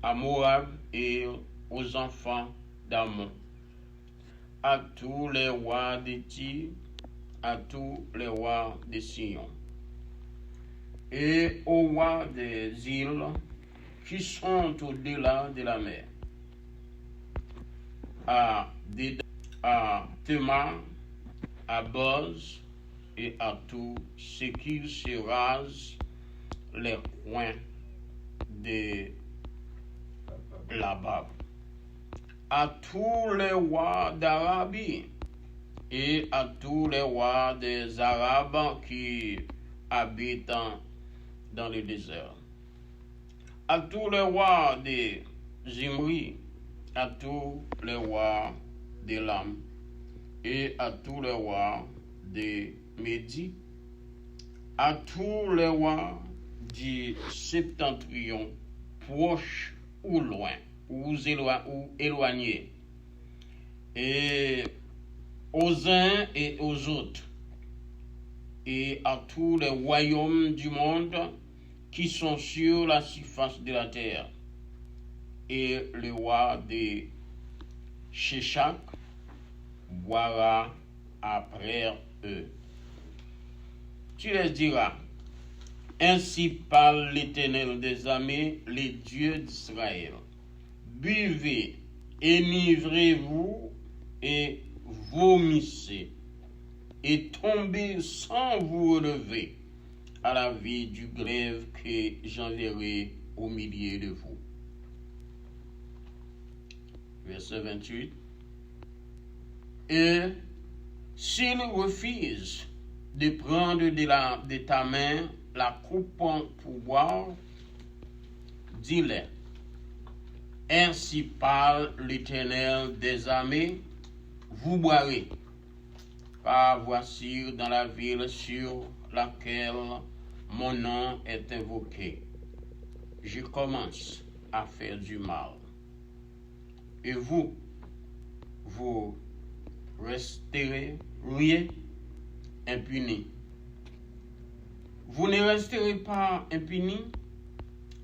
à Moab et aux enfants d'Ammon, à tous les rois de Tyr, à tous les rois de Sion, et aux rois des îles qui sont au-delà de la mer, à Dédan, à Théma, à Boz, et à tous ceux qui se rasent les coins de la barbe, à tous les rois d'Arabie et à tous les rois des Arabes qui habitent dans le désert, à tous les rois de Zimri, à tous les rois de Lam et à tous les rois de Médie, à tous les rois du septentrion, proches ou loin, ou éloignés, et aux uns et aux autres, et à tous les royaumes du monde qui sont sur la surface de la terre, et le roi de Sheshak boira après eux. Tu les diras, ainsi parle l'Éternel des armées, le Dieu d'Israël. Buvez, enivrez-vous et vomissez, et tombez sans vous relever à la vie du glaive que j'enverrai au milieu de vous. Verset 28. Et s'ils refusent de prendre de ta main la coupe pour boire, dis-leur, ainsi parle l'Éternel des armées, vous boirez, car voici dans la ville sur laquelle mon nom est invoqué, je commence à faire du mal. Et vous resterez impunis. Vous ne resterez pas impunis,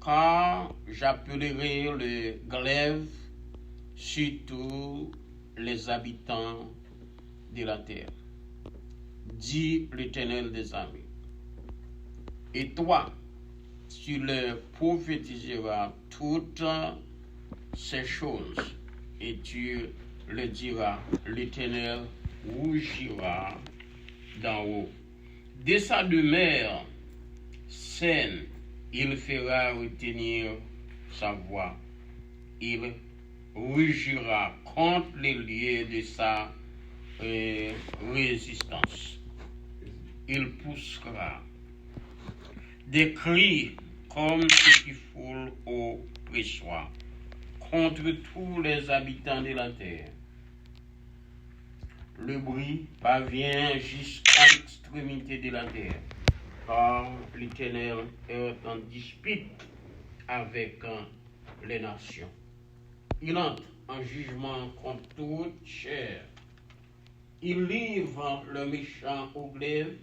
car j'appellerai le glaive sur tous les habitants de la terre, dit l'Éternel des armées. Et toi, tu leur prophétiseras toutes ces choses, et tu le diras, l'Éternel rougira d'en haut. De sa demeure saine, il fera retenir sa voix. Il rugira contre les lieux de sa résistance. Il poussera des cris comme ceux qui foulent au pressoir contre tous les habitants de la terre. Le bruit parvient jusqu'à l'extrémité de la terre, car l'Éternel est en dispute avec les nations. Il entre en jugement contre toute chair. Il livre le méchant au glaive,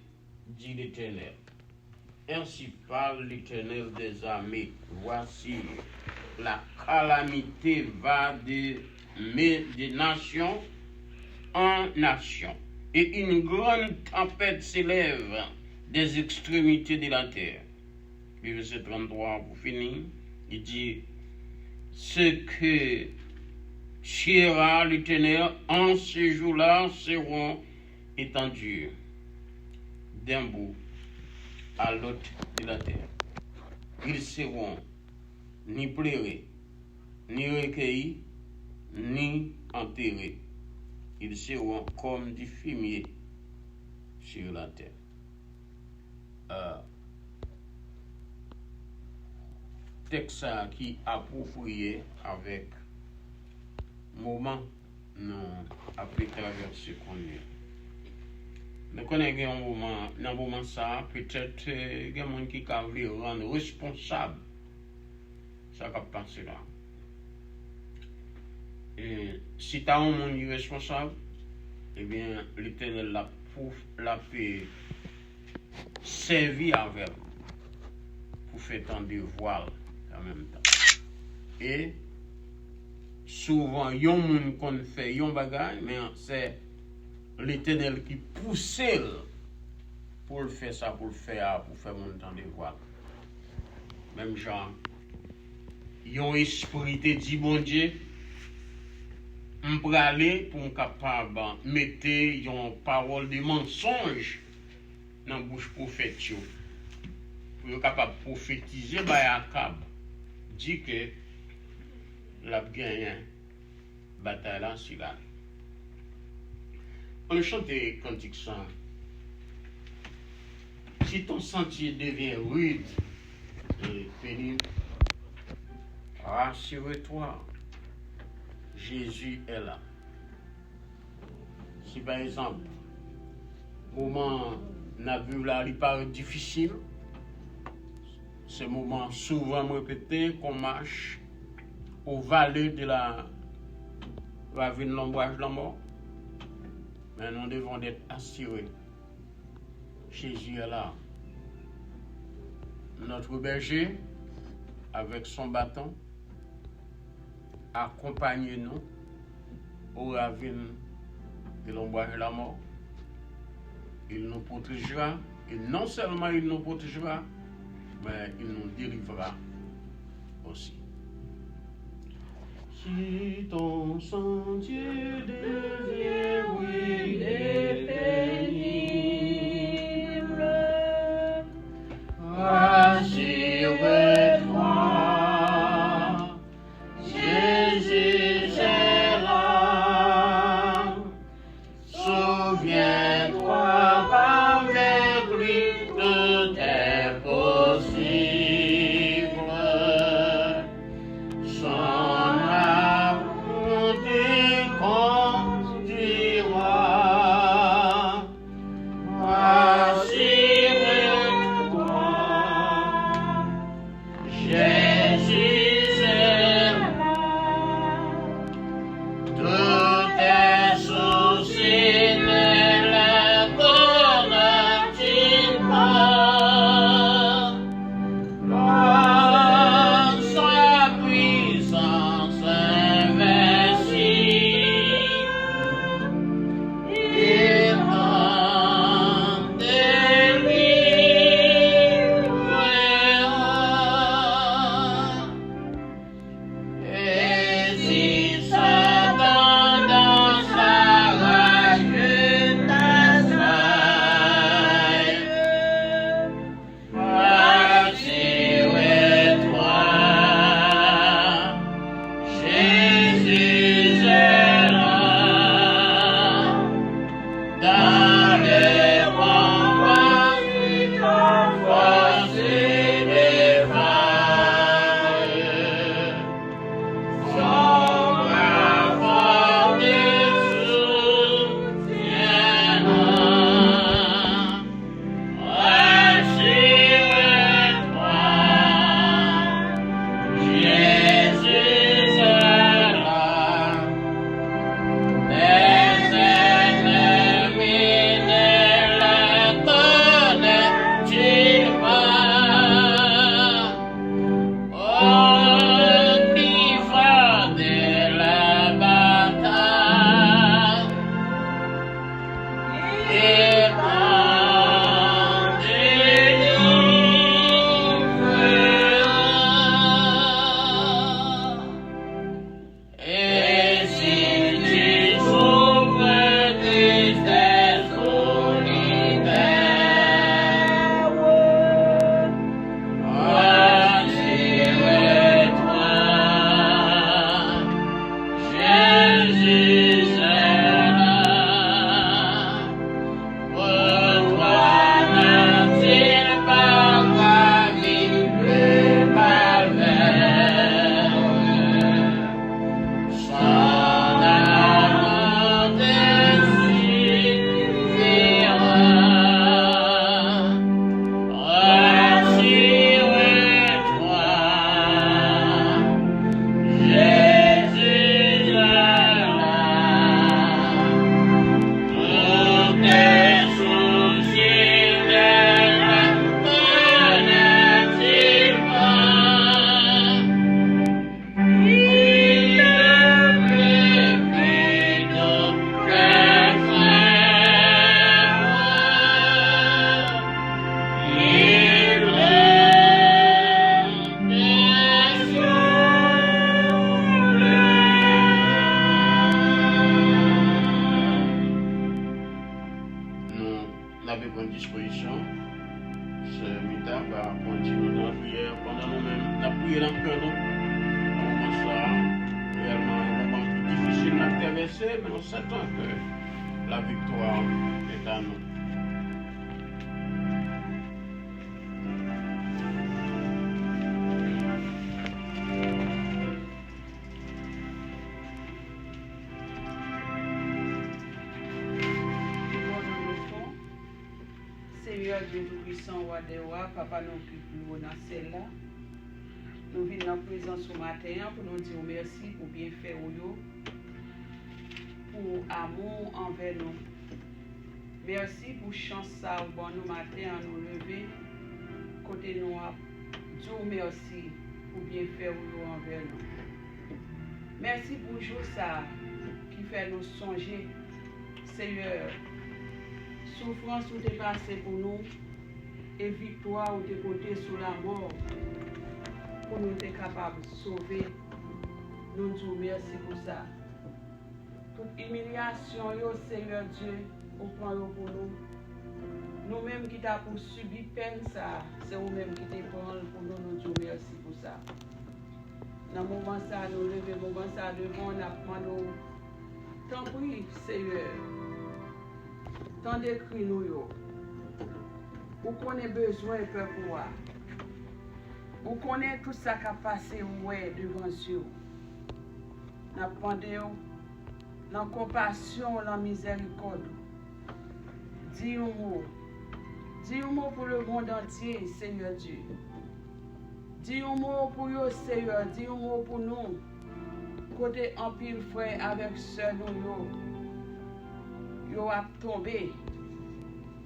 dit l'Éternel. Ainsi parle l'Éternel des armées. Voici, la calamité va des nations en nation, et une grande tempête s'élève des extrémités de la terre. Le verset 33 pour finir, il dit, ce que tuera l'Éternel en ce jour-là seront étendus d'un bout à l'autre de la terre. Ils seront ni pleurés, ni recueillis, ni enterrés. Ils seront comme du fumier sur la terre. Texte qui approprié avec moment nous après traverser qu'on est. Nous connaissons un moment ça, peut-être il y a des gens qui veulent rendre responsable ça qui passe là. Et si tu as un monde irresponsable, eh bien, l'Éternel l'a fait servir avec pour faire tant de voile en même temps. Et souvent, yon moun kon fait yon bagay, mais c'est l'Éternel qui pousse pour le faire ça, pour le faire mon temps de voir. Même genre, yon esprit te dit, bon Dieu, m'prale pour capable mettre yon parole de mensonge dans bouche prophète yo. Pour être capable de prophétiser, Akab dit que la gagné bataille là, c'est là. On chante cantique ça. Si ton sentier devient rude et pénible, rassure-toi, Jésus est là. Si par exemple, moment n'a vu là, il paraît difficile, ce moment souvent répété qu'on marche au vallée de la ravine l'ombrage de la mort. Mais nous devons être assurés. Jésus est là. Notre berger, avec son bâton, accompagne-nous au ravine de l'ombrage de la mort. Il nous protégera. Et non seulement il nous protégera, mais il nous délivrera aussi. Si ton sentier devient rude et pénible, rassure-toi, Jésus est là. Souviens-toi qu'avec lui tout est possible. Son amour te conduira. disposition. C'est Mita va continuer dans la prière pendant nous-mêmes. La prière dans le cœur, nous. On commence ça, réellement, un moment plus difficile à traverser, mais on s'attend que la victoire est à nous. Dieu Tout-Puissant, Roi des Rois, Papa, nous plus dans celle-là. Nous venons en présence ce matin pour nous dire merci pour bien faire pour amour envers nous. Merci pour chance ça bon nous matin à nous lever. Côté nous, Dieu merci pour bien faire envers nous. Merci pour jour ça qui fait nous songer, Seigneur. Souffrance ou t'es passé pour nous et victoire ou t'es côté sur la mort pour nous être capables de sauver. Nous disons merci pour ça. Toute humiliation, Seigneur Dieu, au prend pour nous. Nous-mêmes qui t'avons subi peine, ça, c'est nous-mêmes qui t'es pour nous, nous disons merci pour ça. Dans le moment ça, nous levons, moment ça, devant, on a demandé, tant pis, Seigneur. Tant d'écrit nous yo. Ou qu'on ait besoin de pouvoir. Ou qu'on ait tout ça qui a passé ouais devant Dieu. N'a demandé dans compassion, dans miséricorde. Dis un mot. Dis un mot pour le monde entier, Seigneur Dieu. Dis un mot pour eux, Seigneur. Dis un mot pour nous. Côté en pile frère avec sœur nous yo. Yo a tombé,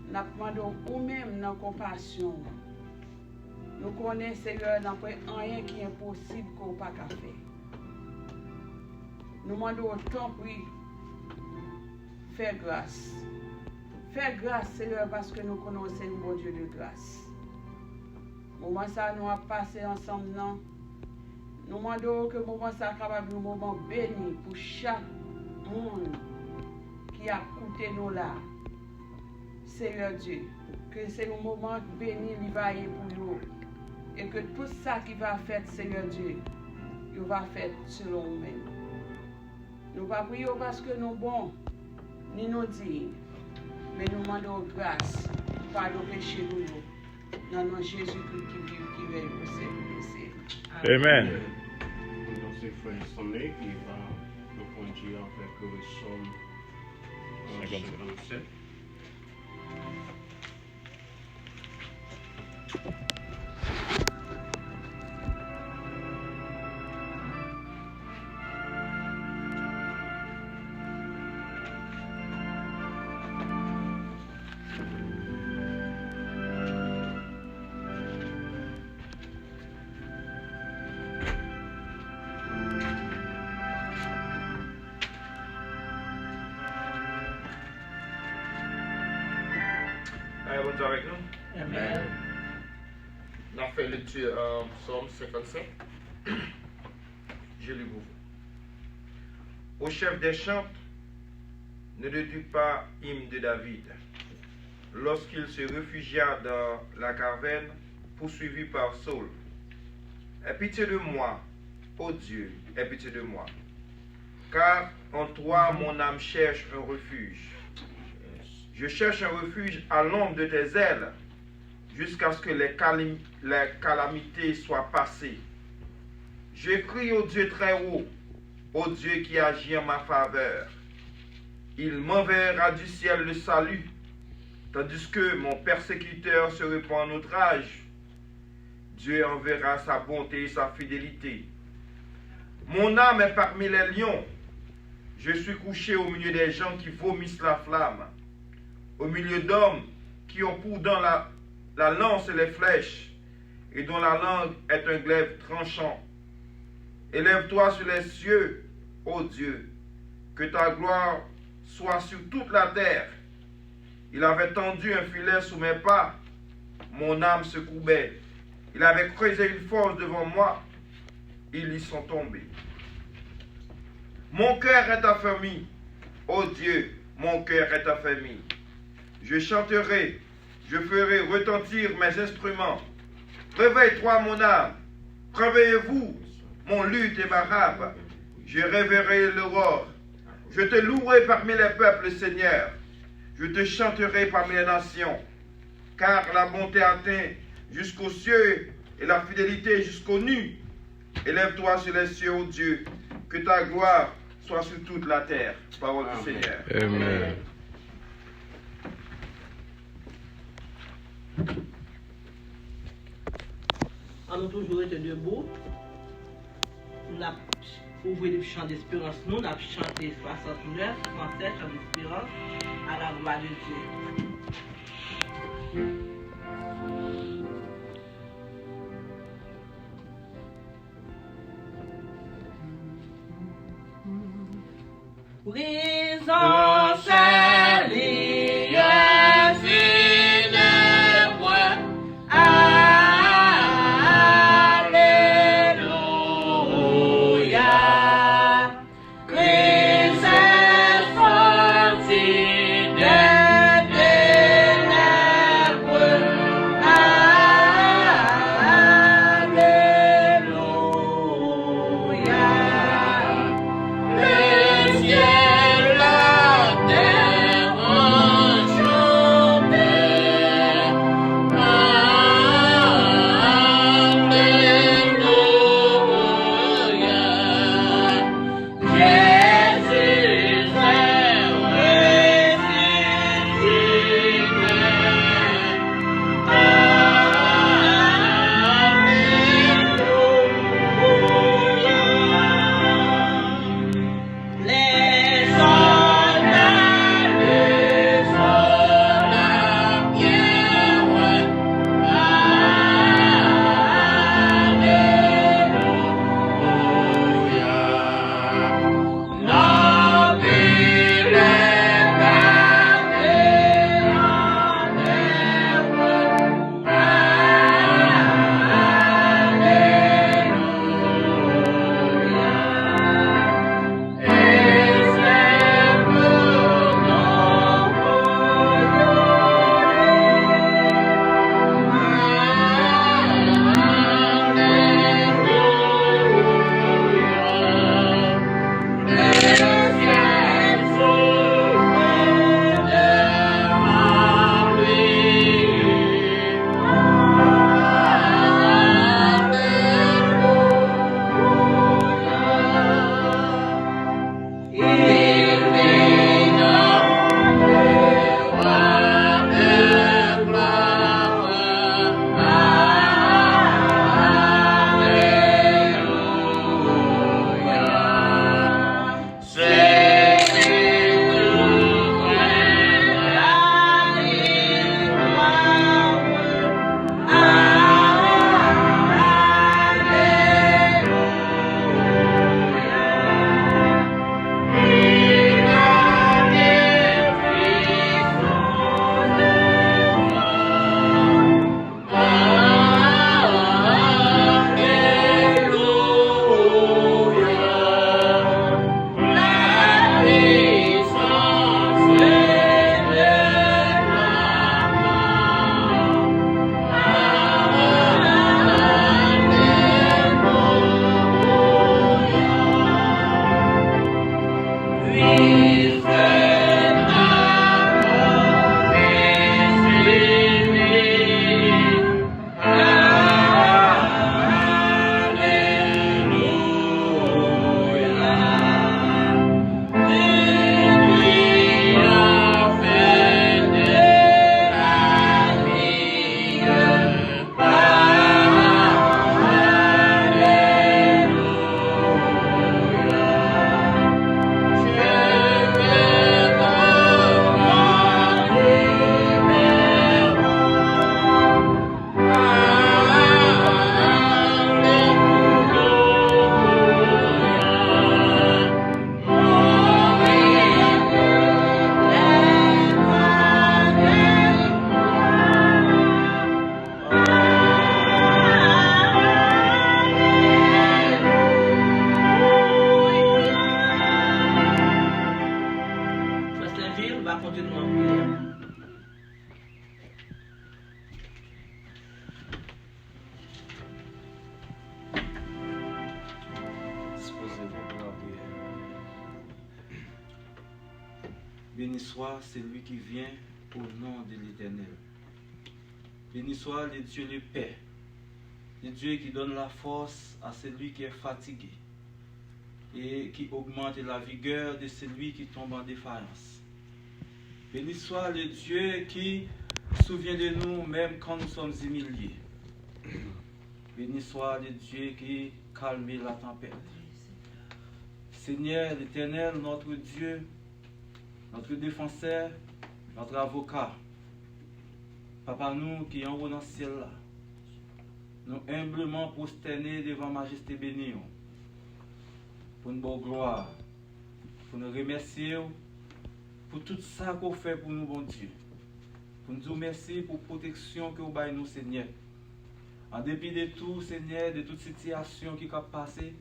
n'a demandé ou même dans compassion. Nous connaissons Seigneur, n'a pas rien qui est impossible qu'on pas faire. Nous demandons autant prix, faire grâce. Faire grâce Seigneur parce que nous connaissons le bon Dieu de grâce. Moment ça nous a passé ensemble non. Nous demandons que moment ça capable un moment béni pour chaque monde qui a coûté nous là. Seigneur Dieu, que c'est un moment béni, il va y pour nous. Et que tout ça qui va faire, Seigneur Dieu, il va faire selon nous-mêmes. Nous ne pas prier parce que nous bons, ni nous dire, mais nous demandons grâce, par nos péchés pour nous. Dans notre Jésus-Christ qui vit, qui veille au Seigneur. Amen. Dans ces frères sommés qui va nous conduire avec le psaume 57. Allez, avec nous. Amen. On a fait lecture Psaume 57. Je lis pour vous. Au chef des chants, ne déduis pas hymne de David. Lorsqu'il se réfugia dans la caverne, poursuivi par Saul. Aie pitié de moi, ô Dieu, aie pitié de moi. Car en toi mon âme cherche un refuge. Je cherche un refuge à l'ombre de tes ailes, jusqu'à ce que les calamités soient passées. Je crie au Dieu très haut, au Dieu qui agit en ma faveur. Il m'enverra du ciel le salut, tandis que mon persécuteur se répand en outrage. Dieu enverra sa bonté et sa fidélité. Mon âme est parmi les lions. Je suis couché au milieu des gens qui vomissent la flamme, au milieu d'hommes qui ont pour dents la lance et les flèches, et dont la langue est un glaive tranchant. Élève-toi sur les cieux, ô Dieu, que ta gloire soit sur toute la terre. Il avait tendu un filet sous mes pas, mon âme se courbait. Il avait creusé une fosse devant moi, ils y sont tombés. Mon cœur est affermi, ô Dieu, mon cœur est affermi. Je chanterai, Je ferai retentir mes instruments. Réveille-toi, mon âme. Réveillez-vous, mon luth et ma harpe. Je réveillerai l'aurore. Je te louerai parmi les peuples, Seigneur. Je te chanterai parmi les nations. Car la bonté atteint jusqu'aux cieux et la fidélité jusqu'aux nues. Élève-toi sur les cieux, ô Dieu. Que ta gloire soit sur toute la terre. Parole du Seigneur. Amen. Allons toujours être debout. On a ouvert le chant d'espérance. Nous, on a chanté 69, 67, chant d'espérance, à la gloire de Dieu. Présence à l'île funèbre. Alléluia. Présence sortie des ténèbres. Alléluia. Le ciel, la terre. Béni soit celui qui vient au nom de l'Éternel. Béni soit le Dieu de paix, le Dieu qui donne la force à celui qui est fatigué et qui augmente la vigueur de celui qui tombe en défaillance. Béni soit le Dieu qui se souvient de nous même quand nous sommes humiliés. Béni soit le Dieu qui calme la tempête. Seigneur l'Éternel, notre Dieu, notre défenseur, notre avocat, Papa, nous qui en haut dans le ciel là, nous humblement prosternés devant Majesté bénie, pour une bonne gloire, pour nous remercier pour tout ça qu'on fait pour nous, bon Dieu. Pour nous dire merci pour la protection que vous avez nous, Seigneur. En dépit de tout, Seigneur, de toute situation qui a passé,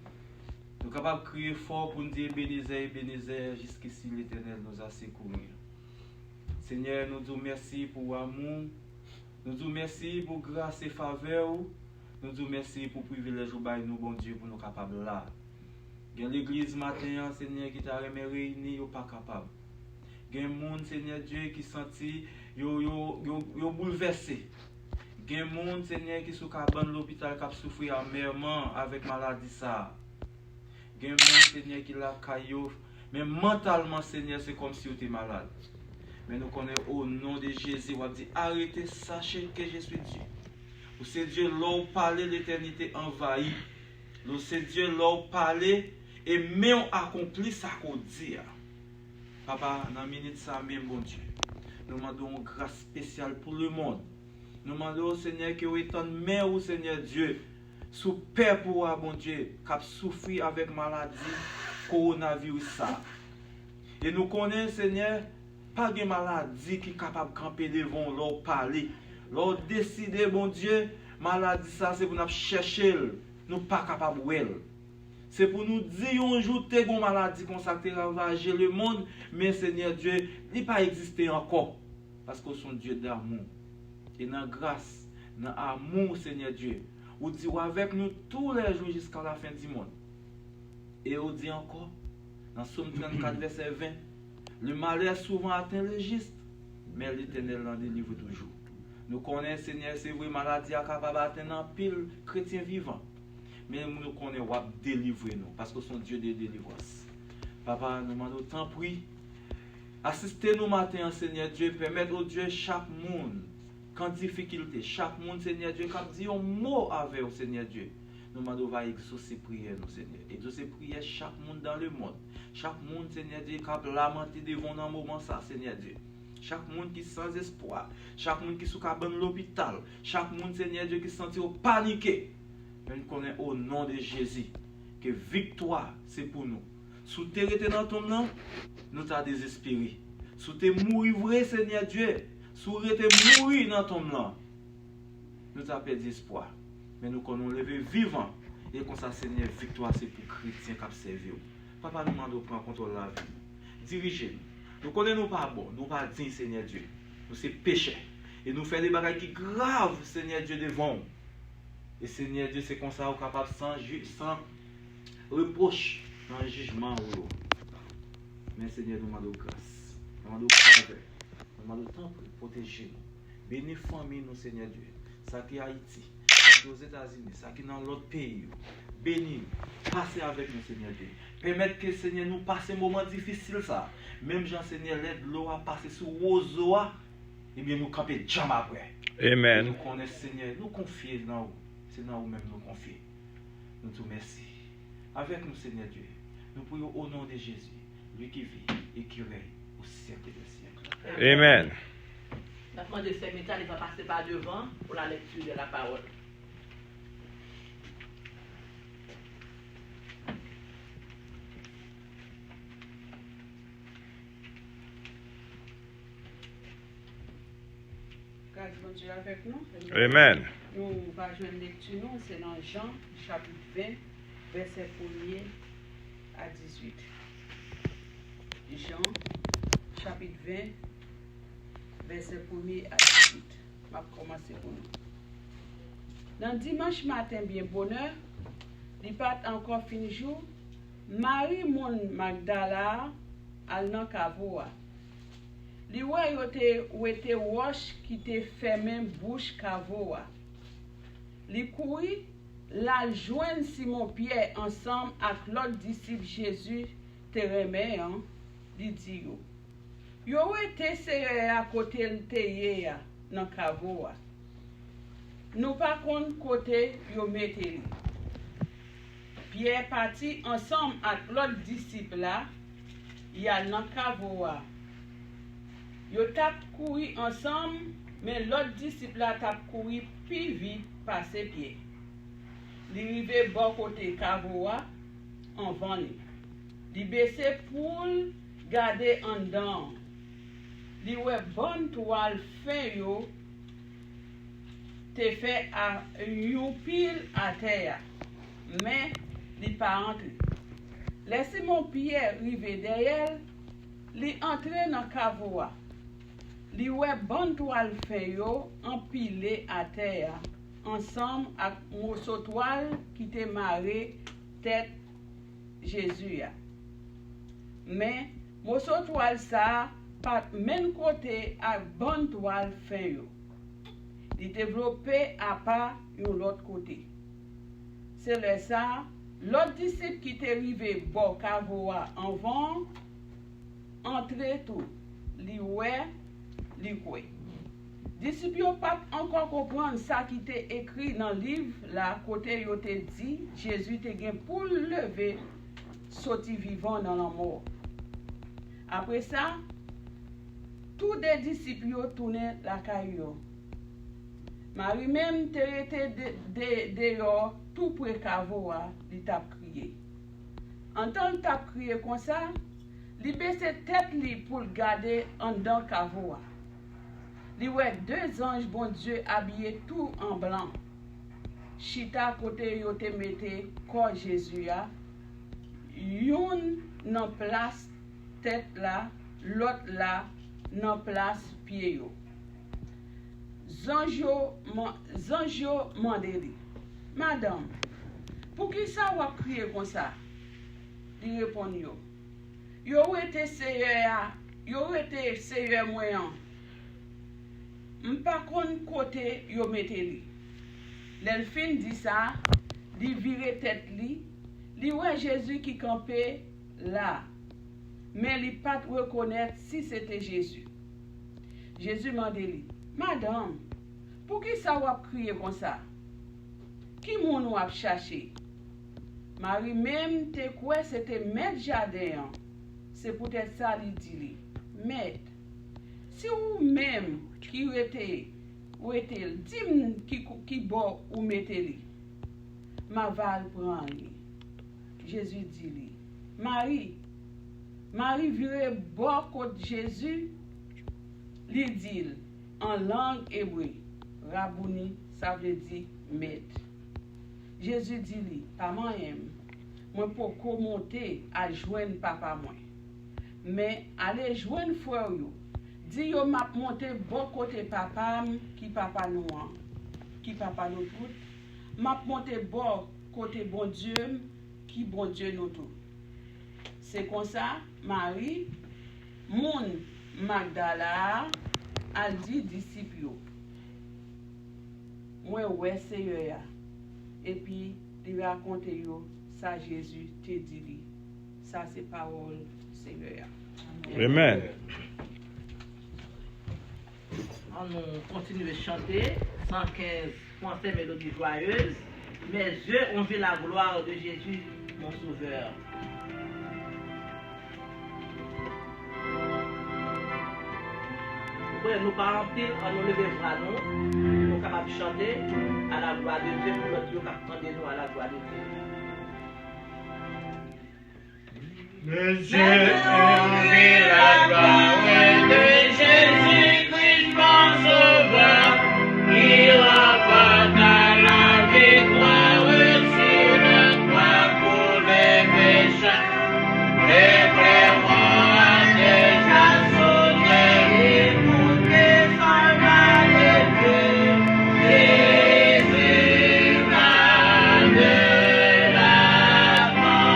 nous sommes capables de crier fort pour nous dire Bénézé, jusqu'ici l'Éternel nous a secourus. Seigneur, nous disons merci pour l'amour, nous disons merci pour grâce et faveur, nous disons merci pour le privilège que vous avez nous, bon Dieu, pour nous capables là. Il y a l'église matin, Seigneur, qui t'a réuni, vous pas capable. Il y a des gens, Seigneur Dieu, qui sentit, yo bouleversé. Il y a des gens, Seigneur, qui sont dans l'hôpital, qui souffrent amèrement avec maladie ça. Il y a des gens, Seigneur, qui la caillou, mais mentalement, Seigneur, c'est comme si vous étiez malade. Mais nous connaissons au nom de Jésus, on dit arrêtez, sachez que je suis Dieu. Ou c'est Dieu là où parler, l'éternité envahie. Ou c'est Dieu là où parler, et mais on accomplit ça qu'on dit. Papa, dans la minute ça même, bon Dieu, nous demandons une grâce spéciale pour le monde. Nous demandons au Seigneur que vous étendez main au Seigneur Dieu, sous père pour vous, bon Dieu, qui a souffert avec maladie, coronavirus ça. Et nous connaissons, Seigneur, pas de maladie qui est capable de camper devant leur parler. Leur décider, bon Dieu, maladie ça, c'est pour nous chercher, nous pas capables de voir. C'est pour nous dire un jour que une maladie comme ça qui ravage le monde, mais Seigneur Dieu, il n'a pas existé encore. Parce que son Dieu d'amour. Et dans la grâce, dans l'amour, Seigneur Dieu, vous dites avec nous tous les jours jusqu'à la fin du monde. Et vous dit encore, dans Somme 34, verset 20, le malheur souvent atteint le juste, mais l'Éternel l'en délivre toujours. Nous connaissons, Seigneur, c'est vrai, maladie est capable d'atteindre un pile chrétien vivant. Mais nous connaissons délivrer nous, parce que son Dieu de délivrance. Papa, nous demandons tant prie. Assistez-nous matin, Seigneur Dieu, permettez au Dieu chaque monde, qu'en difficulté, chaque monde, Seigneur Dieu, qui dit un mot avec vous, Seigneur Dieu. Nous demandons va exaucer prière, nous, Seigneur. Exaucer prière chaque monde dans le monde. Chaque monde, Seigneur Dieu, qui a lamenté devant un moment ça, Seigneur Dieu. Chaque monde qui est sans espoir. Chaque monde qui est sous l'hôpital. Chaque monde, Seigneur Dieu, qui se sent paniqué. Mais nous connaissons au nom de Jésus que victoire, c'est pour nous. Si tu es dans ton nom, nous t'as désespéré. Si tu es mourir vrai, Seigneur Dieu, si tu es mourir dans ton nom, nous t'as perdu espoir. Mais nous connaissons lever vivant. Et comme ça, Seigneur, victoire, c'est pour les chrétiens qui observent. Papa nous demande de prendre contrôle de la vie. Dirigez-nous. Nous connaissons pas bon, nous pas dignes, Seigneur Dieu. Nous sommes pécheurs. Et nous faisons des bagages qui graves, Seigneur Dieu, devant nous. Et Seigneur Dieu, c'est comme ça qu'on est capable sans reproche dans le jugement. Mais Seigneur, nous demandons grâce. Nous demandons faveur. Nous demandons temps pour protéger nous. Bénis famille, nous, Seigneur Dieu. Ça qui est Haïti, ça qui est aux États-Unis, ça qui est dans l'autre pays. Bénis, passez avec nous, Seigneur Dieu. Permettez que, Seigneur, nous passions un moment difficile, ça. Même Jean, Seigneur, l'aide l'eau à passer sur Rosoa, et bien nous camper jamais après. Amen. Nous connaissons, Seigneur, nous confions dans vous. C'est dans vous-même nous confions. Nous te remercions. Avec nous, Seigneur Dieu, nous prions au nom de Jésus, lui qui vit et qui règne au siècle des siècles. Amen. La demande de ces métal, il va passer par devant pour la lecture de la parole. Grâce bon Dieu avec nous. Amen. Nous allons jouer une lecture, c'est dans Jean, chapitre 20, verset 1er à 18. Jean, chapitre 20, verset 1er à 18. Je vais commencer pour nous. Dans dimanche matin, bien bonheur, il pas encore fini jour, Marie, mon Magdala, al nan kavoa. Li wè yo te roche qui te fermé bouche kavo a. Li kouri la joine Simon Pierre ensemble avec l'autre disciple Jésus te remè an, li di yo. Yo ete seye à côté te ye ya nan kavo a. Nou pa kon kote yo mette li. Pierre parti ensemble avec l'autre disciple là, y a nan kavo a. Yo tap kouri ensemble, mais l'autre disciple là tap kouri pi vite passe pied. Li rive bon côté kavoa en van li. Li baissé pour garder en dedans. Li wè bon toile fin yo te fait à yon pile à terre. Mais li pa entre. Laissez mon Pierre rive derrière, li entre dans kavoa. Li wè bon toile fin yo empilé à terre ensemble avec morceau toile qui te marré tête Jésus ya. Mais morceau toile ça pas même côté avec bon toile fin yo. Li développé à part yon l'autre côté. C'est là ça l'autre disciple qui te rivé bon kavoa en vent entre tout. Li wè li kwe. Disciple yo pas encore comprendre ça qui était écrit dans le livre là côté yo te dit Jésus te gen pour lever sorti vivant dans la mort. Après ça, tous des disciples yo tourné la caille yo. Marie même te rete dehors tout près kavoa li tap crié. En tant que tap crié comme ça, li baissé tête li pour garder en dedans kavoa. Li wè deux anges bon Dieu habillés tout en blanc. Chita côté yo te mette corps Jésus ya. Yon nan place tête là, l'autre là nan place pied yo. Zanjo mande li. Madame, pour qui ça wap crier comme ça? Li répond yo. Yo ete seye moyen. M'pa kon kote yo mette li. L'el fin dit ça, li vire tête li wè Jésus qui campait là. Mais li pas reconnaître si c'était Jésus. Jésus mande li, Madame, pour qui ça wap crier comme ça? Qui moun wap chercher? Marie même te quoi c'était maître jardin. C'est peut-être ça li dit li. Maître, si ou même qui était dim qui bo ou mette li. Ma val prend li. Jésus dit li. Marie vire bon côté Jésus li dit en langue hébreu. Rabouni, ça veut dire maître. Jésus dit li, pas moi pour monter à joindre papa moi. Mais allez joindre frère yo. Dis yo m'a monté bon côté papa qui papa nous tout. M'a monté bon côté bon Dieu qui bon Dieu nous tout. C'est comme ça Marie mon Magdala a dit disciple yo. Moi ouais Seigneur. Et puis il raconte yo ça Jésus te dit. Ça c'est parole Seigneur. Amen. On continue de chanter 115 français mélodie joyeuse. Mes yeux ont vu la gloire de Jésus, mon sauveur. Nous parlons pile, on nous lever bras nous, nous sommes capables de chanter à la gloire de Dieu pour l'autre qui attendez nous à la gloire de Dieu. Mes yeux ont vu la gloire de Jésus-Christ, mon sauveur, qui remporte la victoire sur la croix pour les méchants. Les frères a déjà sonné pour que ça va lever. Jésus va de l'avant.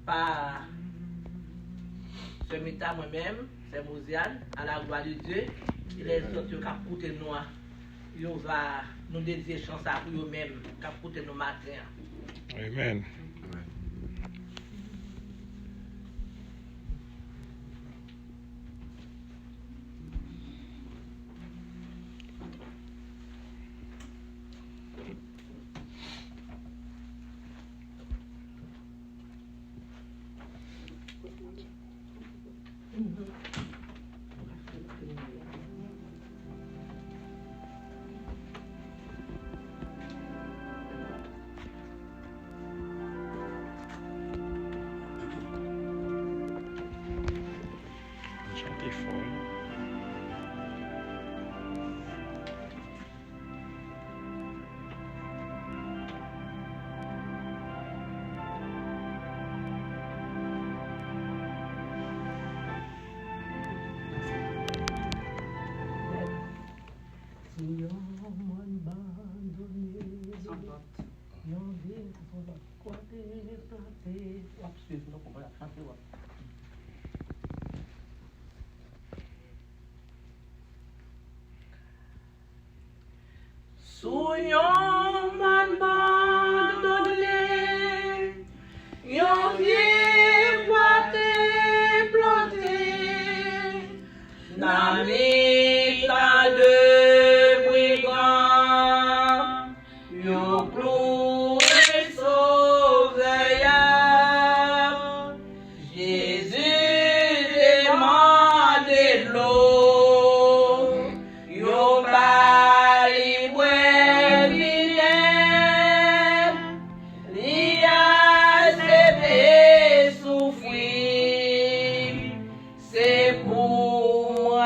par ce mita moi-même, c'est Mosiane, à la gloire de Dieu. Et les autres qui ont porté nous, ils vont nous dédier chance à eux-mêmes, qui ont porté nous matin. Amen. Chantez fort. Sous yon man bandone, yon vie boite planté, dans l'état de brigand, yon cloué sauveur, Jésus demande de l'eau, yon bali boué vinaigre, li accepté souffrir, c'est pour moi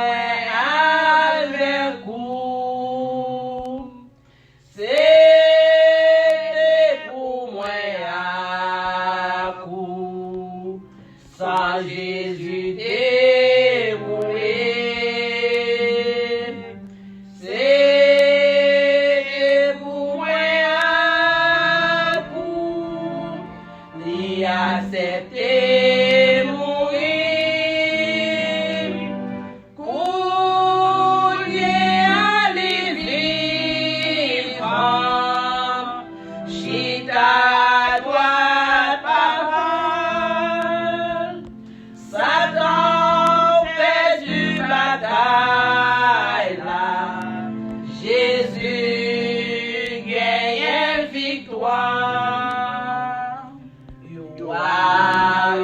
avec vous, c'est pour moi à coup, sans Jésus dévoué. C'est pour moi à coup, l'y accepter mourir, couler à vivre, chita droite parole, Satan fait du bataille là. Jésus gagne victoire. You are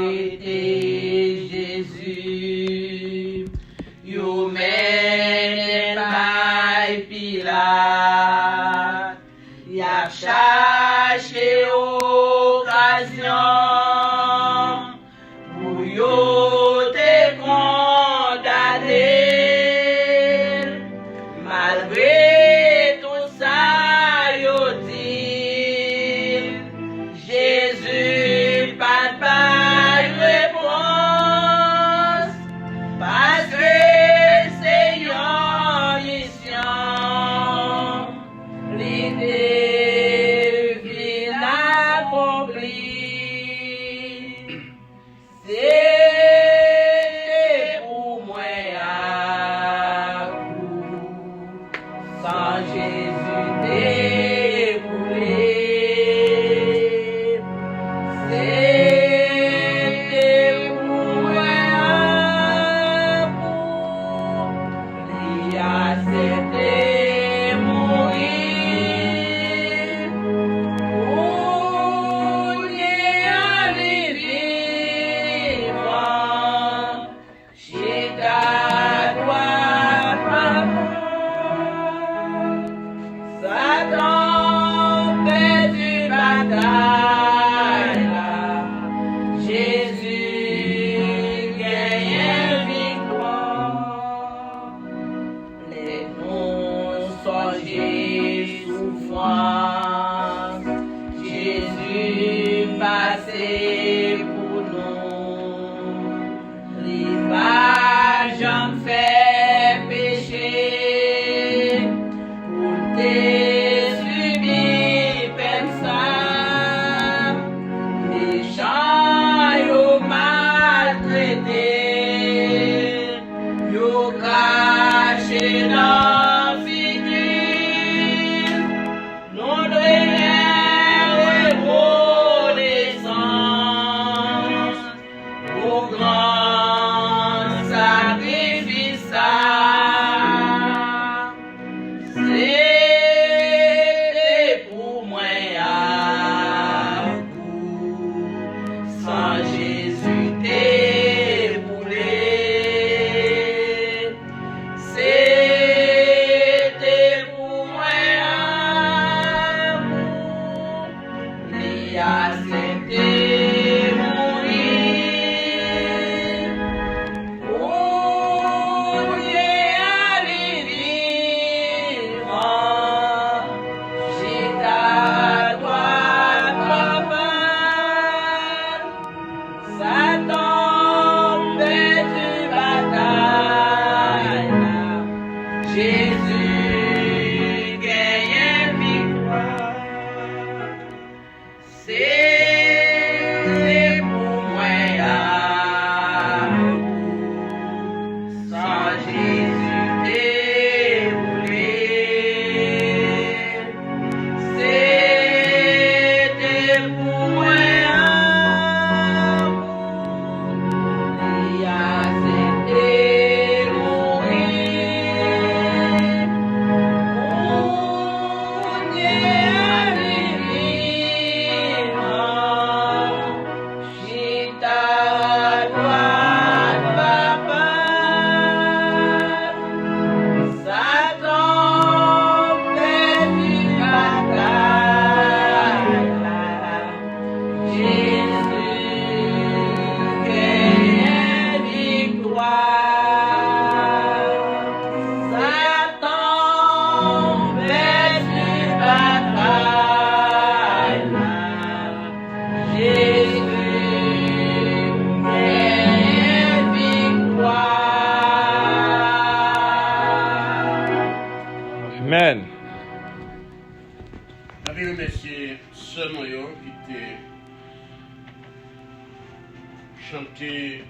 chanter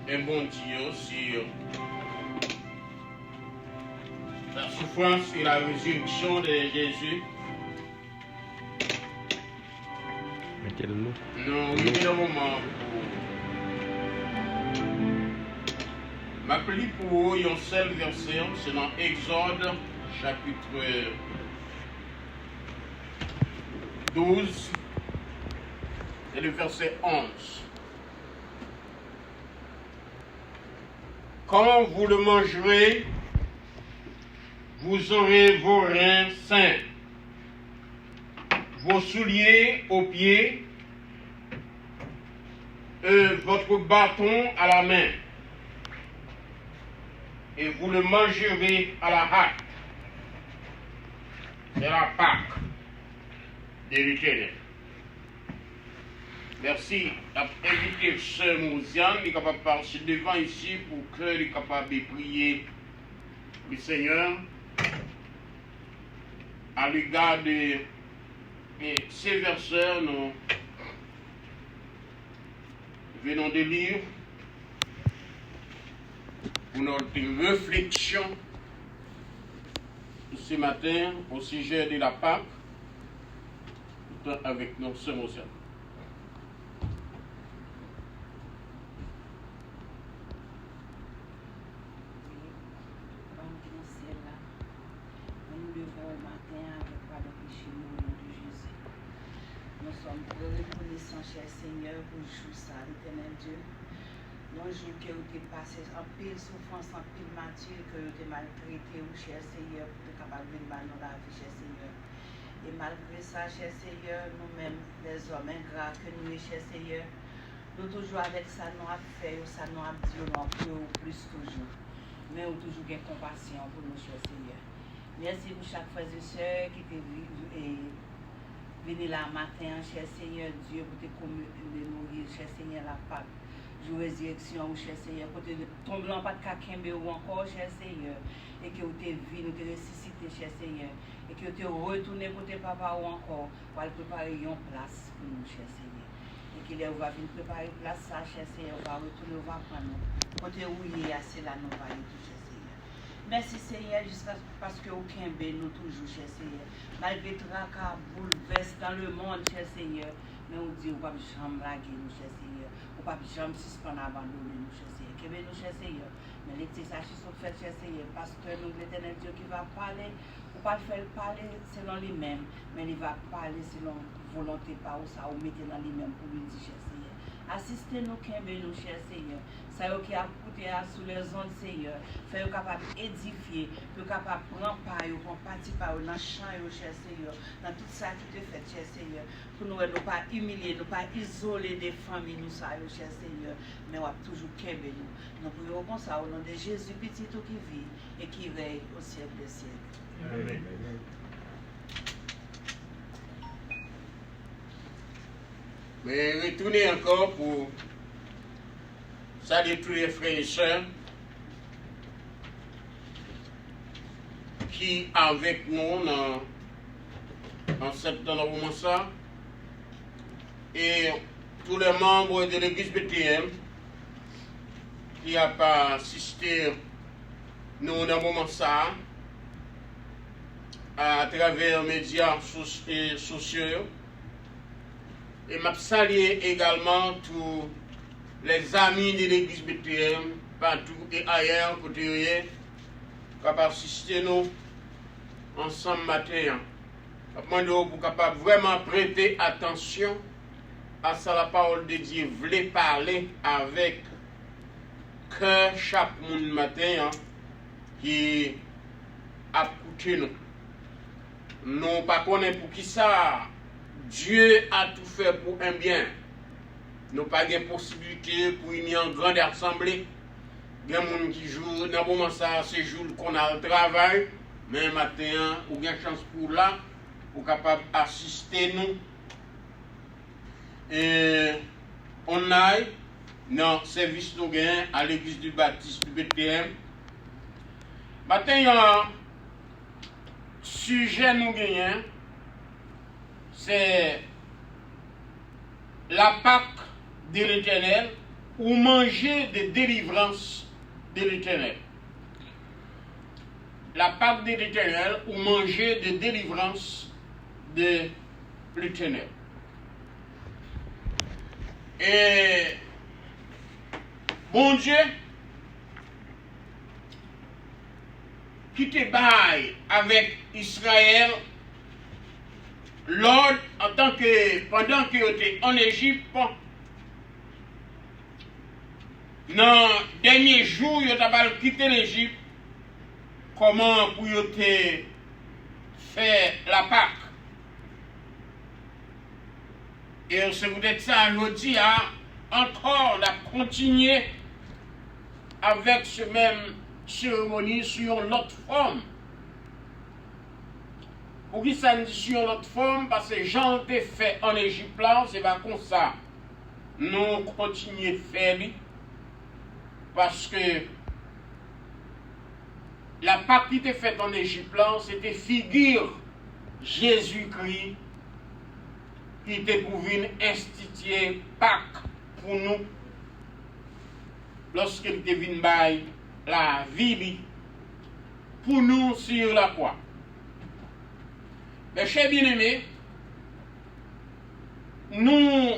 un bon Dieu sur la souffrance et la résurrection de Jésus. Mettez-le. Nous vivons un moment pour m'appeler pour eux un seul verset, c'est dans Exode chapitre 12 et le verset 11. Quand vous le mangerez, vous aurez vos reins sains, vos souliers aux pieds, votre bâton à la main, et vous le mangerez à la hâte. C'est la Pâque de l'Éternel. Merci d'inviter Sœur Mouziane, il est capable de passer devant ici pour qu'il soit capable de prier le Seigneur à l'égard de ces versets. Nous venons de lire pour notre réflexion ce matin au sujet de la Pâque avec notre Sœur Mouziane. Nous sommes très reconnaissants, cher Seigneur, pour le jour ça, l'éternel Dieu. Un jour que vous avez passé en pile souffrance, en pile mature, que vous avez maltraité, cher Seigneur, pour être capable de mal dans la vie, cher Seigneur. Et malgré ça, cher Seigneur, nous-mêmes, les hommes ingrats que nous sommes, cher Seigneur, nous toujours avec ça, nous avons fait, ça nous avons dit, nous plus toujours. Mais nous toujours une compassion pour nous, cher Seigneur. Merci pour chaque frère et soeur qui est venu là matin, cher Seigneur Dieu, pour te commémorer, cher Seigneur, la Pâque. Je résurrection, cher Seigneur, pour te tomber en pas de kakembe ou encore, cher Seigneur, et que vous te vu, nous te ressuscité, cher Seigneur, et que vous te retourné pour tes papas ou encore, pour aller préparer une place pour nous, cher Seigneur. Et qu'il va venir préparer une place, ça, cher Seigneur, on va retourner, on va prendre nous, pour te rouiller assez là, nous va y tout, cher Seigneur. Merci Seigneur, jusqu'à parce que aucun bé nous toujours, cher Seigneur. Malgré tracas, bouleverse dans le monde, cher Seigneur, mais on dit, on ne va pas jamais blaguer nous, cher Seigneur. On ne va pas jamais suspendre abandonner nous, cher Seigneur. Que nous, cher Seigneur. Mais les petits sachets sont faits, cher Seigneur. Pasteur, nous, l'éternel Dieu qui va parler, on ne va pas faire parler selon lui-même, mais il va parler selon volonté par où ça, ou mettez dans lui-même pour lui dire, cher Seigneur. Assistez-nous, nous, cher Seigneur. Ça qui a coûté sous les ondes, Seigneur. Faites-nous capables d'édifier, nous capables de prendre part, pour partir par dans le champ, cher Seigneur. Dans tout ça qui te fait, cher Seigneur. Pour nous ne pas humilier, ne pas isoler des familles, nous, cher Seigneur. Mais on va toujours qu'aimer nous. Nous prions comme ça au nom de Jésus, petit tout qui vit et qui règne au siècle des siècles. Amen. Mais retournez encore pour saluer tous les frères et sœurs qui avec nous en septembre moment ça et tous les membres de l'église BTM qui n'ont pas assisté nous dans le moment ça à travers les médias sociaux. Et je salue également tous les amis de l'église BTM, partout et ailleurs, côté capable d'assister nous ensemble matin. Je demande pour capable vraiment prêter attention à ça, la parole de Dieu voulait parler avec cœur chaque monde matin qui a écouté nous. Nous ne connaissons pas pour qui ça. Dieu a tout fait pour un bien. Nous n'avons pas de possibilité pour une grande assemblée. Il y a des gens qui jouent dans le moment ça, c'est jour qu'on a le travail, mais matin, ou bien chance pour là, pour capable assister nous. Et on aille dans le service nous gagnons à l'église du Baptiste du BTM. Matin, il y a un sujet nous gagnons. C'est la Pâque de l'Éternel ou manger des délivrances de l'Éternel. La Pâque de l'Éternel ou manger des délivrances de l'Éternel. Et bon Dieu, qui te baille avec Israël, l'ordre en tant que pendant que vous étiez en Égypte, dans les derniers jours, vous avez quitté l'Égypte, comment pour vous faire la Pâque. Et c'est peut-être ça aujourd'hui, encore, on a continué avec ce même cérémonie sur l'autre forme. Pour qui ça nous dit sur l'autre forme? Parce que Jean t'ai fait en Égypte là, c'est pas comme ça. Nous continuons de faire parce que la Pâque qui était faite en Égypte là, c'était figure Jésus-Christ qui était pour venir instituer Pâque pour nous lorsqu'il était venu bailler la vie pour nous sur la croix. Mes chers bien-aimés, nous,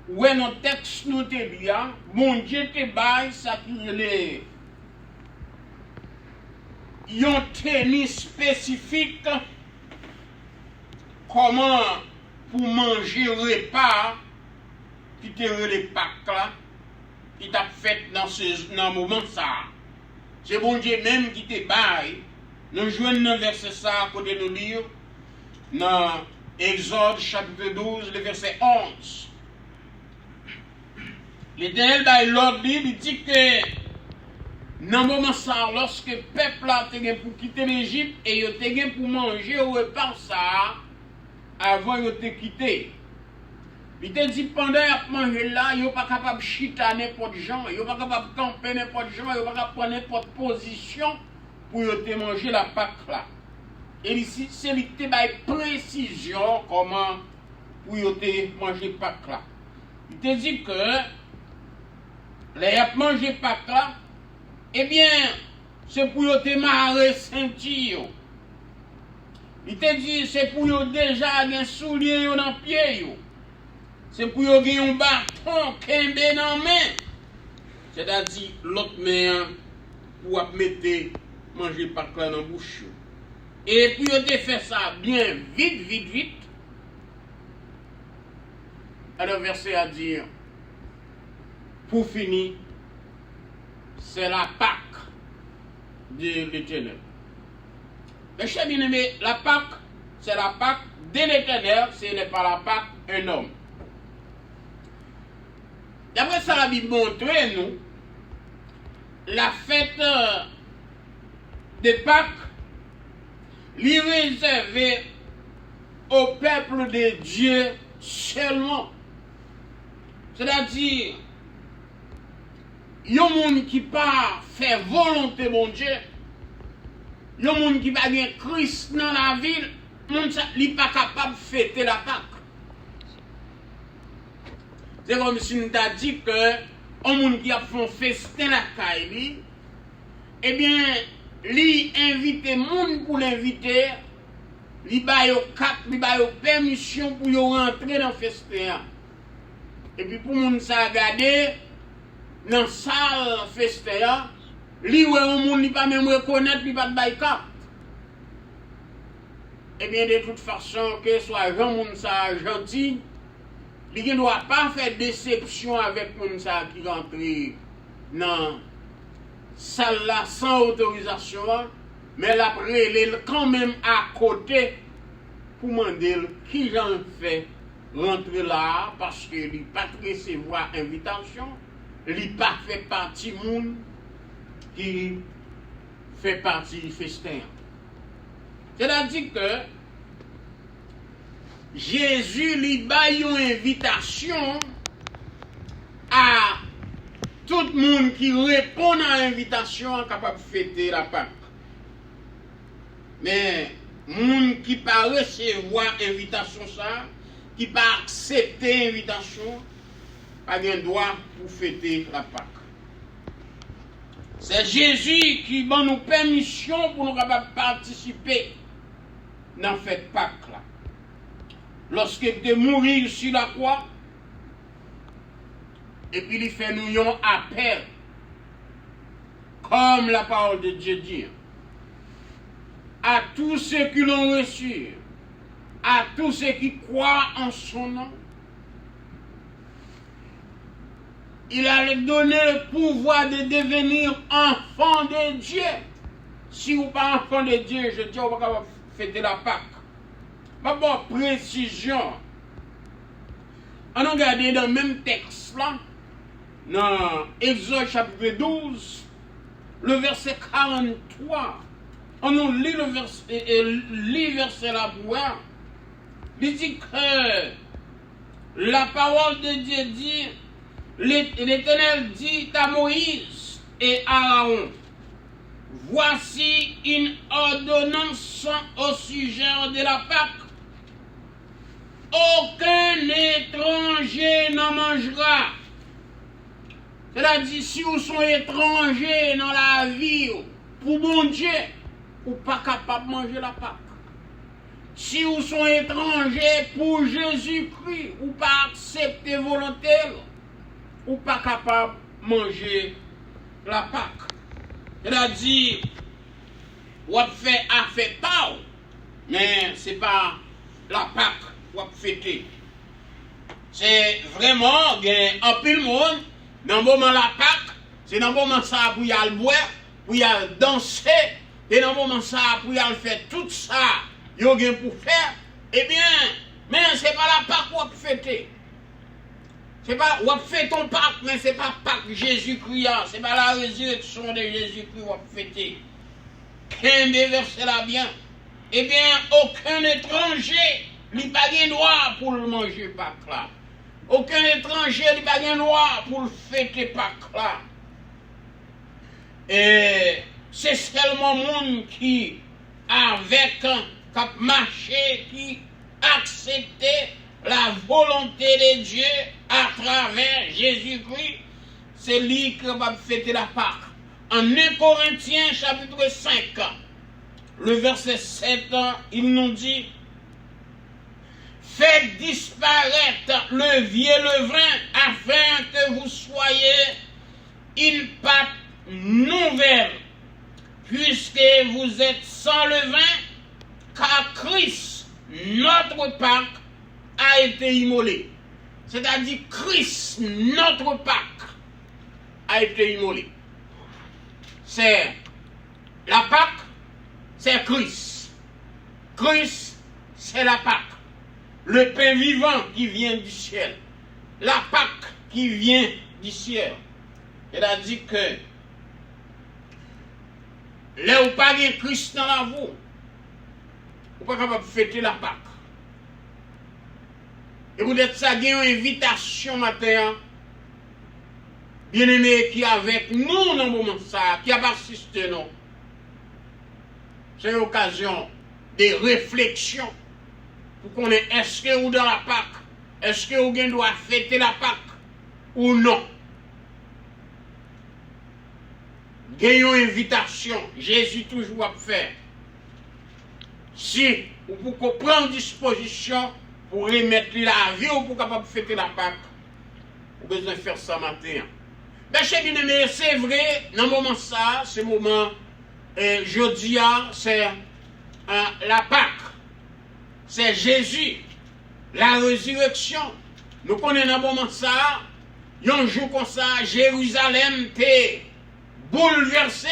où notre texte nous te dit, mon Dieu te baille ça qui est un tennis spécifique comment pour manger repas qui te les Pâques là, qui t'a fait dans ce moment ça. C'est bon Dieu même qui te baille. Nous jouons dans le verset ça à côté de nous lire dans Exode chapitre 12, le verset 11. L'Éternel baille l'ordre, il dit que dans le moment ça, lorsque le peuple a été pour quitter l'Égypte et il a été pour manger au repas ça, avant de te quitter. Il te dit pendant qu'il manger là, il n'est pas capable de chita n'importe gens, il n'est pas capable de camper n'importe gens, il n'est pas capable de prendre n'importe position pour te manger la Pâque là. Et ici, c'est lui qui te précision comment pour te manger Pâque là. Il te dit que les manger Pâque là, eh bien, c'est pour te marrer ceinture. Il te dit, c'est pour vous déjà un soulier dans le pied. C'est pour vous avoir un bâton kembe dans la main. C'est-à-dire, l'autre main pour mettre manger Pâques là dans la bouche. Et puis vous te fait ça bien vite. Alors, le verset à dire, pour finir, c'est la Pâque de l'Éternel. Mes chers bien-aimés, la Pâque, c'est la Pâque de l'Éternel, ce n'est pas la Pâque d'un homme. D'après ça, la Bible montre nous la fête de Pâques, lui réservée au peuple de Dieu seulement. C'est-à-dire, il y a un monde qui pas fait volonté mon Dieu. Il y a un monde qui va bien Christ dans la ville, il n'est pas capable de fêter la Pâque. C'est comme si nous t'a dit que un monde qui a fait un festin la caille, eh bien, lui invite le monde pour l'inviter, lui baille permission pour rentrer dans le festin. Et puis pour monde ça regarder dans la salle festin, lui ou un monde qui pas même reconnaître, lui pas de baille carte. Eh bien, de toute façon, que soit un monde ça gentil, il ne doit pas faire déception avec les gens qui rentrent dans la salle là sans autorisation, mais après, il est quand même à côté pour demander qui j'en fait rentrer là parce qu'il n'a pas recevoir invitation, il n'a pas fait partie du monde qui fait partie du festin. C'est-à-dire que Jésus lui baille une invitation à tout le monde qui répond à l'invitation capable de fêter la Pâque. Mais monde qui pas recevoir invitation ça, qui pas accepté l'invitation, pas de droit pour fêter la Pâque. C'est Jésus qui donne nous permission pour nous capables participer dans cette Pâque là. Lorsqu'il était mourir sur la croix, et puis il fait nous un appel, comme la parole de Dieu dit, à tous ceux qui l'ont reçu, à tous ceux qui croient en son nom, il a donné le pouvoir de devenir enfant de Dieu. Si vous n'êtes pas enfant de Dieu, je dis, on va pas fêter la Pâque. Pas de précision. On a regardé dans le même texte là, dans Exode chapitre 12, le verset 43. On nous lit le verset là pour voir. Il dit que la parole de Dieu dit, l'Éternel dit à Moïse et à Aaron, voici une ordonnance au sujet de la Pâque. Aucun étranger n'en mangera. C'est-à-dire, si vous sont étrangers dans la vie, pour bon Dieu, vous n'êtes pas capable de manger la Pâque. Si vous sont étrangers pour Jésus-Christ, vous n'êtes pas accepté volontaire, vous n'êtes pas capable de manger la Pâque. C'est-à-dire, vous faites affaire pas, mais ce n'est pas la Pâque que vous fêtez. C'est vraiment, en pile monde, dans le moment de la Pâque, c'est dans le moment ça pour y aller boire, pour y aller danser, et dans le moment ça pour y aller faire tout ça, il y a rien pour faire. Eh bien, mais ce n'est pas la Pâque que vous fêtez. C'est pas, vous faites ton Pâque, mais ce n'est pas Pâque Jésus-Christ, ce n'est pas la résurrection de Jésus-Christ que vous fêtez. Qu'un des versets là bien. Eh bien, aucun étranger n'a pas de droit pour le manger Pâque là. Aucun étranger n'a pas de droit pour le fêter Pâque là. Et c'est seulement le monde qui, avec un cap marché, qui acceptait la volonté de Dieu à travers Jésus-Christ, c'est lui qui va fêter la Pâque. En 1 Corinthiens chapitre 5, le verset 7, il nous dit, faites disparaître le vieux levain afin que vous soyez une pâte nouvelle, puisque vous êtes sans levain, car Christ, notre Pâque, a été immolé. C'est-à-dire Christ, notre Pâque, a été immolé. C'est la Pâque, c'est Christ. Christ, c'est la Pâque. Le pain vivant qui vient du ciel. La Pâque qui vient du ciel. C'est-à-dire que là où pas de Christ dans la vous, vous n'êtes pas capable de fêter la Pâque. Et vous êtes ça, il y a une invitation matin, bien-aimé, qui est avec nous dans le moment ça, qui a assisté nous. C'est une occasion de réflexion pour qu'on ait, est-ce que vous dans la Pâque, est-ce que vous doit fêter la Pâque ou non. Il y a une invitation, Jésus toujours a fait. Si vous pouvez prendre disposition pour remettre la vie ou pour capable fêter la Pâque, vous avez besoin de faire ça matin. Ben, chers bien-aimés, c'est vrai, dans le moment ça, ce moment, jeudi, c'est la Pâque. C'est Jésus, la résurrection. Nous connaissons dans le moment ça, un jour comme ça, Jérusalem était bouleversé,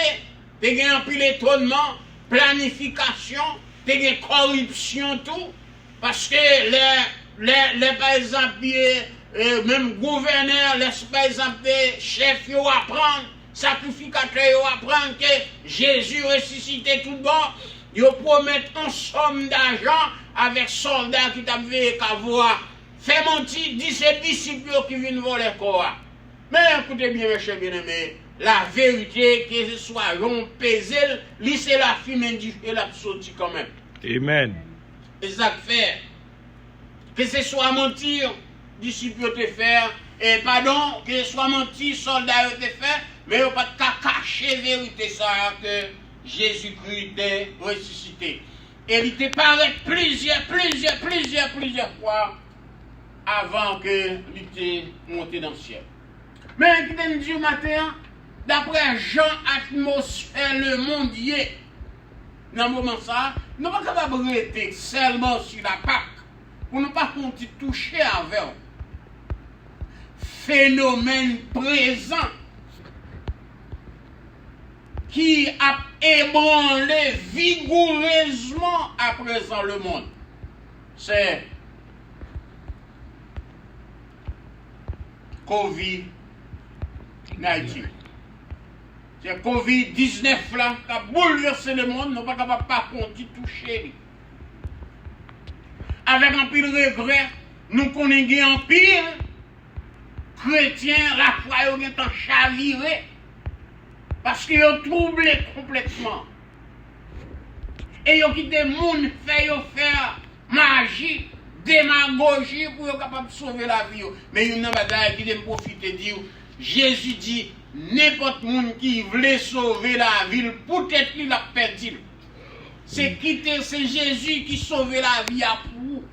t'es un pile étonnement, planification, t'es corruption, tout. Parce que les par exemple, même gouverneurs, les par exemple, chefs, ils apprennent, sacrificateurs, ils apprennent que Jésus ressuscité tout bon, ils promettent une somme d'argent avec soldats qui t'avaient qu'à voir. Fais mentir, dis ces disciples qui viennent voler quoi. Mais écoutez bien, mes chers bien-aimés, la vérité, que ce soit long, pesé, c'est la fille indifférente, la sortie quand même. Amen. Et ça fait, que ce soit mentir, disciples te faire, et pardon, que ce soit mentir, soldats te faire, mais il n'y a pas de cacher la vérité ça que Jésus-Christ est ressuscité. Et il te paraît plusieurs fois avant que il était monté dans le ciel. Mais qui te dit au matin, d'après Jean, atmosphère, le monde y est. Dans le moment ça, nous ne sommes pas capables de rester seulement sur la Pâque pour ne pas continuer de toucher avec phénomène présent qui a ébranlé vigoureusement à présent le monde. C'est COVID-19. C'est COVID-19 là qui a bouleversé le monde, nous ne sommes pas capables de continuer de toucher. Avec un pile regret, nous connaissons un pile chrétien, la foi est en chaviré. Parce qu'ils ont troublé complètement. Et ils ont quitté le monde, faire magie, démagogie pour être capable de sauver la vie. Mais il y a une bagaille qui ont profité de dire, Jésus dit, n'importe qui voulait sauver la vie, peut-être qu'il a perdu. C'est Jésus qui sauve la vie à vous.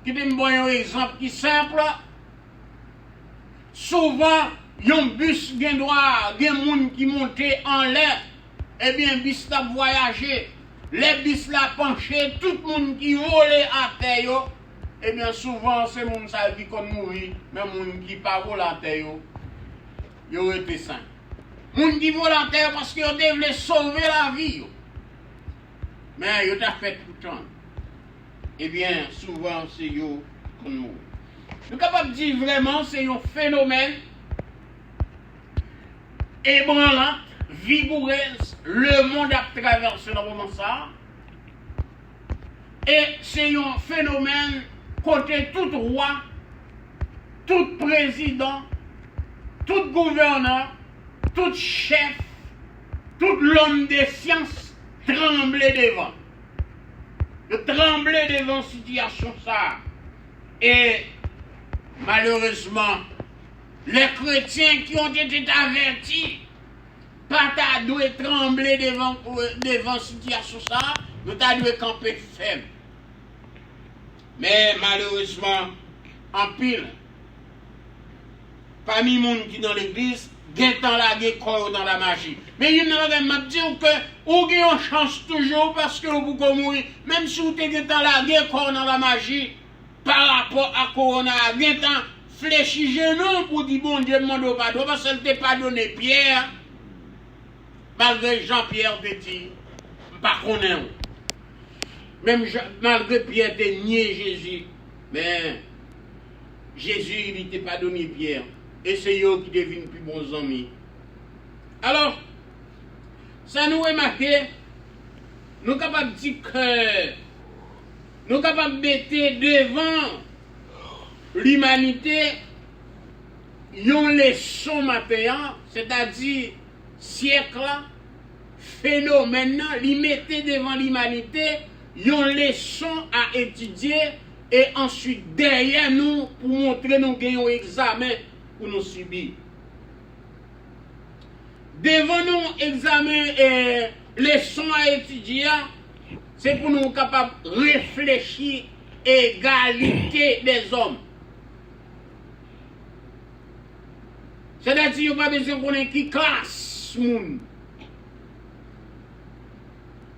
Qui te donne un exemple qui est simple. Souvent, yon bus gen droit, gen moun qui monte en l'air, eh bien bus la voyager, les bus la penché, tout le monde qui vole à terre, eh bien souvent c'est moun sa qui kon mourir, mais moun qui pas vole à terre, yo été sain. Moun qui vole à terre parce que yo devait sauver la vie, mais yo t'a fait tout le temps. Eh bien souvent c'est yo kon mourir. Nous sommes capables de dire vraiment c'est un phénomène ébranlante, vigoureuse, le monde a traversé dans le moment ça. Et c'est un phénomène côté tout roi, tout président, tout gouverneur, tout chef, tout l'homme de science tremblait devant. De trembler devant la situation ça. Et malheureusement, les chrétiens qui ont été avertis, pas ta dû trembler devant la situation ça, nous ta dû camper ferme. Mais malheureusement, en pile, parmi les gens qui sont dans l'église, dans la guerre dans la magie. Mais il y a un dire que vous avez une chance toujours parce que vous pouvez mourir. Même si vous êtes dans la guerre dans la magie, par rapport à Corona, vous avez fléchi genou pour dire bon Dieu demande pardon parce qu'elle ne t'a pas donné Pierre. Malgré Jean-Pierre te dit, pas connaître. Même malgré Pierre te nié Jésus, mais Jésus il ne t'a pas donné Pierre. Et c'est eux qui deviennent plus bons amis. Alors, ça nous remarque, nous sommes capables de dire que nous sommes capables de mettre devant l'humanité une leçon matin, c'est-à-dire siècle, phénomène, lui mettre devant l'humanité une leçon à étudier et ensuite derrière nous pour montrer nous gagnons un examen pour nous subir. Devant nous examen et leçon à étudier, c'est pour nous capables de réfléchir égalité des hommes. C'est-à-dire, il n'y a pas besoin de connaître qui classe moun.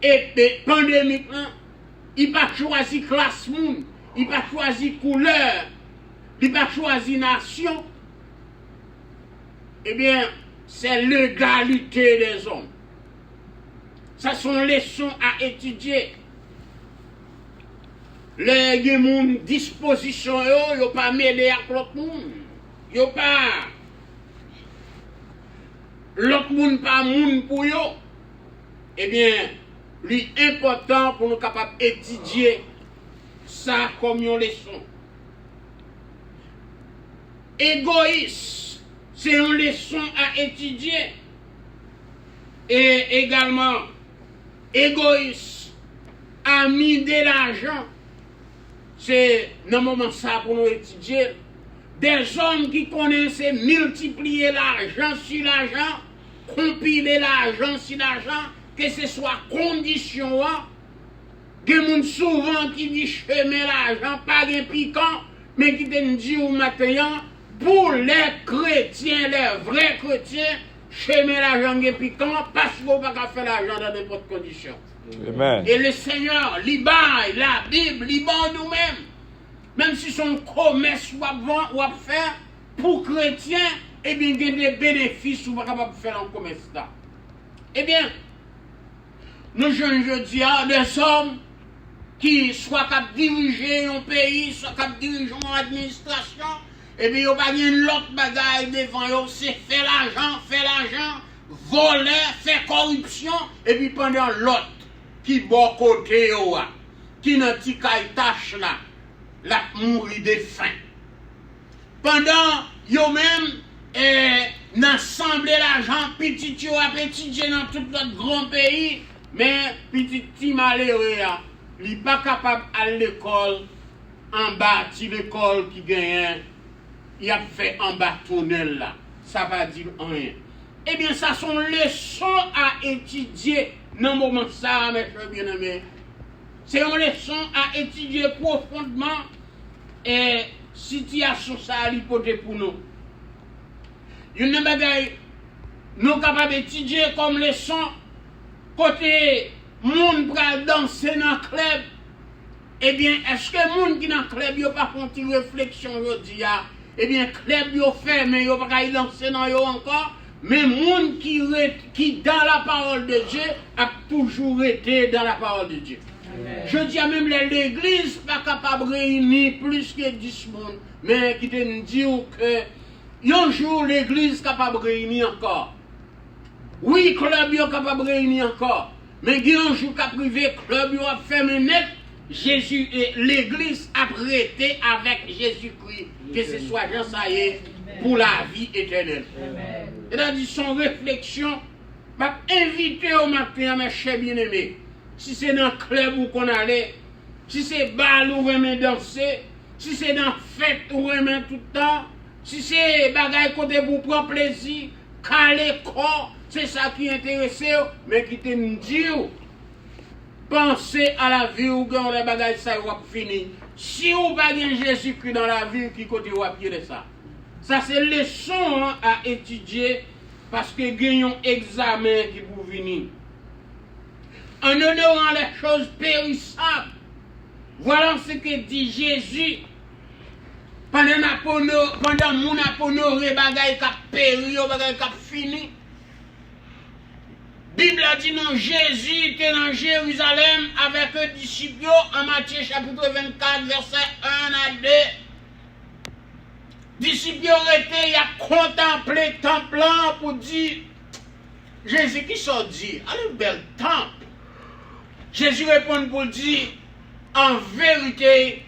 Et pandémique, il n'a pas choisi classe moun, il n'a pas choisi couleur, il n'a pas choisi nation. Eh bien, c'est l'égalité des hommes. Ça sont les leçons à étudier. Les gens disposition, ils ne sont pas mêlés à l'autre monde. Ils ne sont pas. L'autre monde pas monde pour eux. Eh bien, l'important pour nous capables d'étudier ça comme une leçon. Égoïsme, c'est une leçon à étudier. Et également, égoïsme, ami de l'argent, c'est dans le moment ça pour nous étudier. Des hommes qui connaissent multiplier l'argent sur l'argent, compiler l'argent sur l'argent, que ce soit condition. Il y a des gens souvent qui disent chemin l'argent, pas un piquant, mais qui te dit au matin, pour les chrétiens, les vrais chrétiens, chemin l'argent est piquant, parce qu'on ne peut pas faire l'argent dans n'importe quelle condition. Amen. Et le Seigneur, l'Ibaï, la Bible, l'Iban nous-mêmes, même si son commerce ou à faire pour chrétiens, eh bien, il y a des bénéfices ou pas capable de faire en commerce là. Eh bien, nous jeunes jeudi, des hommes qui soit capables de diriger un pays, soit capables de diriger une administration, eh bien, il n'y a pas l'autre bagaille devant eux, c'est faire l'argent, voler, faire corruption, et puis pendant l'autre qui bon côté, qui n'a petit tâche là, la mourir de faim. Pendant yo même n'assemblé l'argent, petit yo a petit dans tout notre grand pays, mais petit malheureux, il n'est pas capable à l'école, en bas, l'école qui gagne, il a fait en bas tunnel là. Ça va dire rien. Eh bien, ça sont leçons à étudier dans le moment ça, mes frères bien-aimés. C'est une leçon à étudier profondément et situation ça à l'hypothèse pour nous. Une bagaille, nous sommes capables d'étudier comme leçon côté monde pour danser dans le club. Eh bien, est-ce que les gens qui sont dans le club n'ont pas fait une réflexion aujourd'hui? Eh bien, le club est fermé, ils n'ont pas danser dans eux encore. Mais les gens qui dans la parole de Dieu a toujours été dans la parole de Dieu. Amen. Je dis à même l'église pas capable de réunir plus que 10 personnes, mais qui te dit que un jour l'église est capable de réunir encore. Oui, le club est capable de réunir encore, mais il y a un jour qui a privé, le club a fermé net. Jésus et l'église a prêté avec Jésus-Christ, que ce soit Jean ça y est, pour la vie éternelle. Et là, dit son réflexion, m'a invité au matin, mes chers bien-aimés. Si c'est dans le club où qu'on allait, si c'est bal où on danser, si c'est dans la fête où on tout le temps, si c'est bagaille côté pour prendre plaisir, caler corps, c'est ça qui intéresse, mais qui te dit. Pensez à la vie où vous les bagages ça va finir. Si vous n'avez pas Jésus-Christ dans la vie, qui côté vous pied de ça? Ça c'est leçon à étudier parce que vous avez un examen qui vous venir. En honorant les choses périssables, voilà ce que dit Jésus. Pendant mon honoré bagaille qui a péri, bagaille qui a fini. La Bible a dit non, Jésus était dans Jérusalem avec les disciples en Matthieu chapitre 24, verset 1 à 2. Les disciples étaient, il a contemplé le temple pour dire, Jésus qui s'en dit, allez, bel temple. Jésus répond pour dire, en vérité,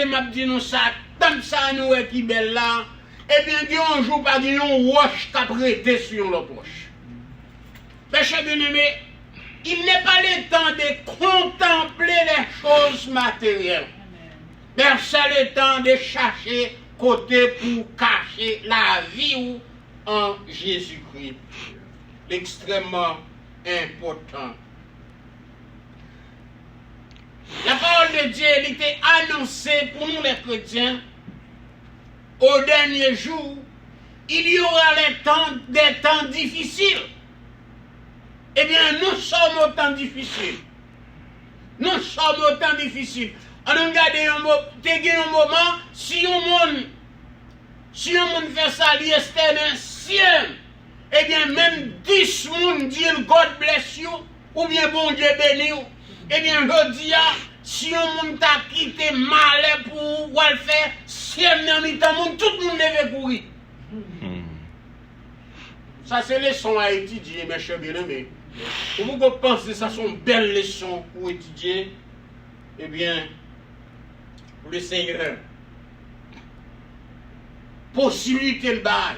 m'a dit nous ça, tant ça nous est qui belle là, et bien, il y a un jour, pas de roche qui a prêté sur le poche. Mes chers bien-aimés, il n'est pas le temps de contempler les choses matérielles. Mais c'est le temps de chercher côté pour cacher la vie en Jésus-Christ. Extrêmement important. La parole de Dieu elle était annoncée pour nous les chrétiens. Au dernier jour, il y aura des temps difficiles. Eh bien, nous sommes au temps difficile. On regarde un moment, si un monde fait ça, il est un ciel. Eh bien, même 10 personnes disent God bless you, ou bien bon Dieu béni you. Eh bien, je dis, si un monde t'a quitté mal pour le faire, si un monde, tout le monde devait courir. Ça, c'est leçon à étudier, mes chers bien-aimés. Vous pensez que ça sont belles leçons pour étudier? Eh bien, le Seigneur, possibilité le bail,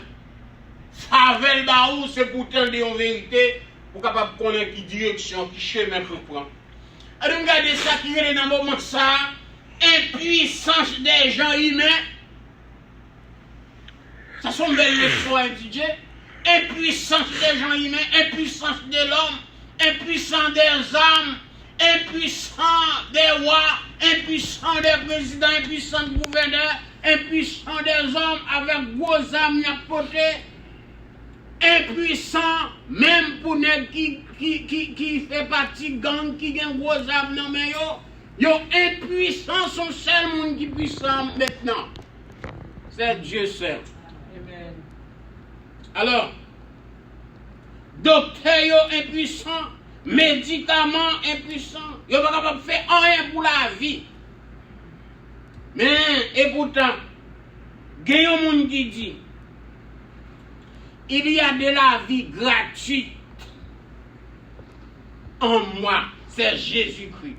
faveur le baou, c'est pour te dire en vérité, pour capable connaître qui direction, qui chemin pour prendre. Alors, regardez ça qui est dans le moment ça, impuissance des gens humains. Ça sont une belle leçon à étudier. Impuissance des gens humains, impuissance de l'homme, impuissant des hommes, impuissant des rois, impuissant des présidents, impuissant des gouverneurs, impuissant des hommes avec gros âmes à porter, impuissant même pour les qui fait partie gang, qui a gros âmes dans mais yo impuissant, son seul monde qui est puissant maintenant. C'est Dieu seul. Amen. Alors, docteur impuissant, médicaments impuissants, ils ne sont pas capables de faire rien pour la vie. Mais, et pourtant, il y a un monde qui dit, il y a de la vie gratuite en moi, c'est Jésus-Christ.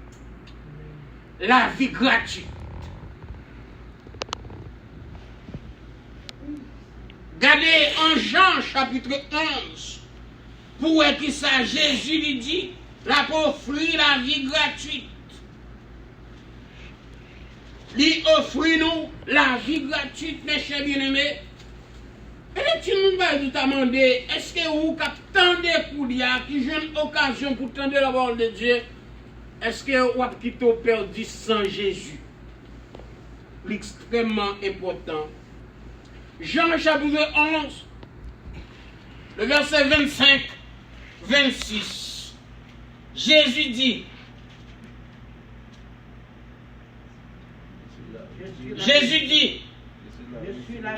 La vie gratuite. Regardez en Jean chapitre 11, pour qui ça Jésus lui dit, la offrir la vie gratuite. Lui offrir nous la vie gratuite, mes chers bien-aimés. Et tu nous vas tout demander, est-ce que vous attendez pour dire, qui j'ai une occasion pour tendre la parole de Dieu, est-ce que vous avez quitté au perdu sans Jésus? L'extrêmement important. Jean chapitre 11, le verset 25, 26. Jésus dit,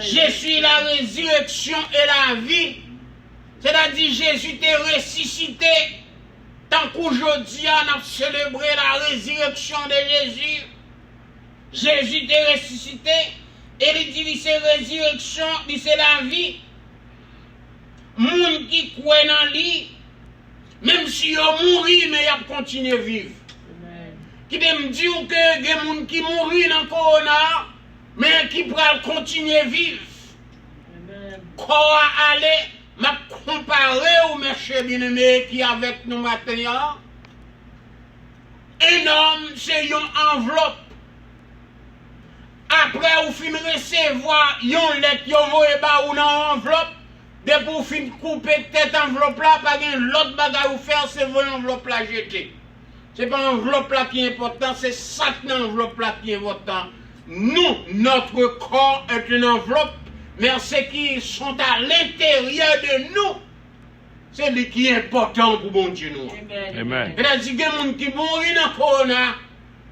je suis la résurrection et la vie. C'est-à-dire Jésus t'est ressuscité. Tant qu'aujourd'hui on a célébré la résurrection de Jésus. Jésus t'est ressuscité. Et il dit c'est résurrection, c'est la vie. Moun qui croit dans lui, même si il mourit, mais il continue à vivre. Qui me dit que des gens qui mourent dans le corona, mais qui pourraient continuer à vivre. Quoi aller, m'a comparé aux messieurs bien-aimés qui avec nous maintenant. Un homme, c'est une enveloppe. Après, vous finissez recevoir une lettre, vous voyez pas une enveloppe. Dès que vous finissez de couper cette enveloppe là, pas l'autre bagage vous faire, c'est votre enveloppe là jeter. Ce n'est pas l'enveloppe là qui est important, c'est cette enveloppe là qui est important. Nous, notre corps est une enveloppe, mais ceux qui sont à l'intérieur de nous, c'est lui qui est important pour bon Dieu nous. Amen. C'est-à-dire qu'il y a des gens qui mourent dans le corona,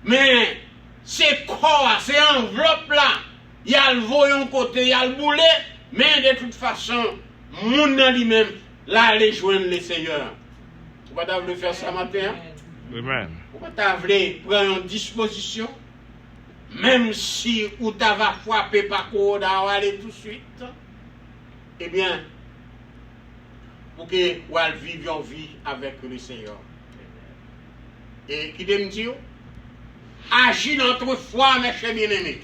mais c'est corps, c'est enveloppe là, il y a le voyant côté, il y a le boulet, mais de toute façon, monde dans lui-même, là, aller joindre le Seigneur. Vous ne pouvez pas le faire ce matin? Amen. Vous ne pouvez pas prendre une disposition, même si vous t'avez frappé par corona, vous allez tout de suite, eh bien, pour que vous allez vivre une vie avec le Seigneur. Et qui me dit, agis dans notre foi, mes chers bien-aimés.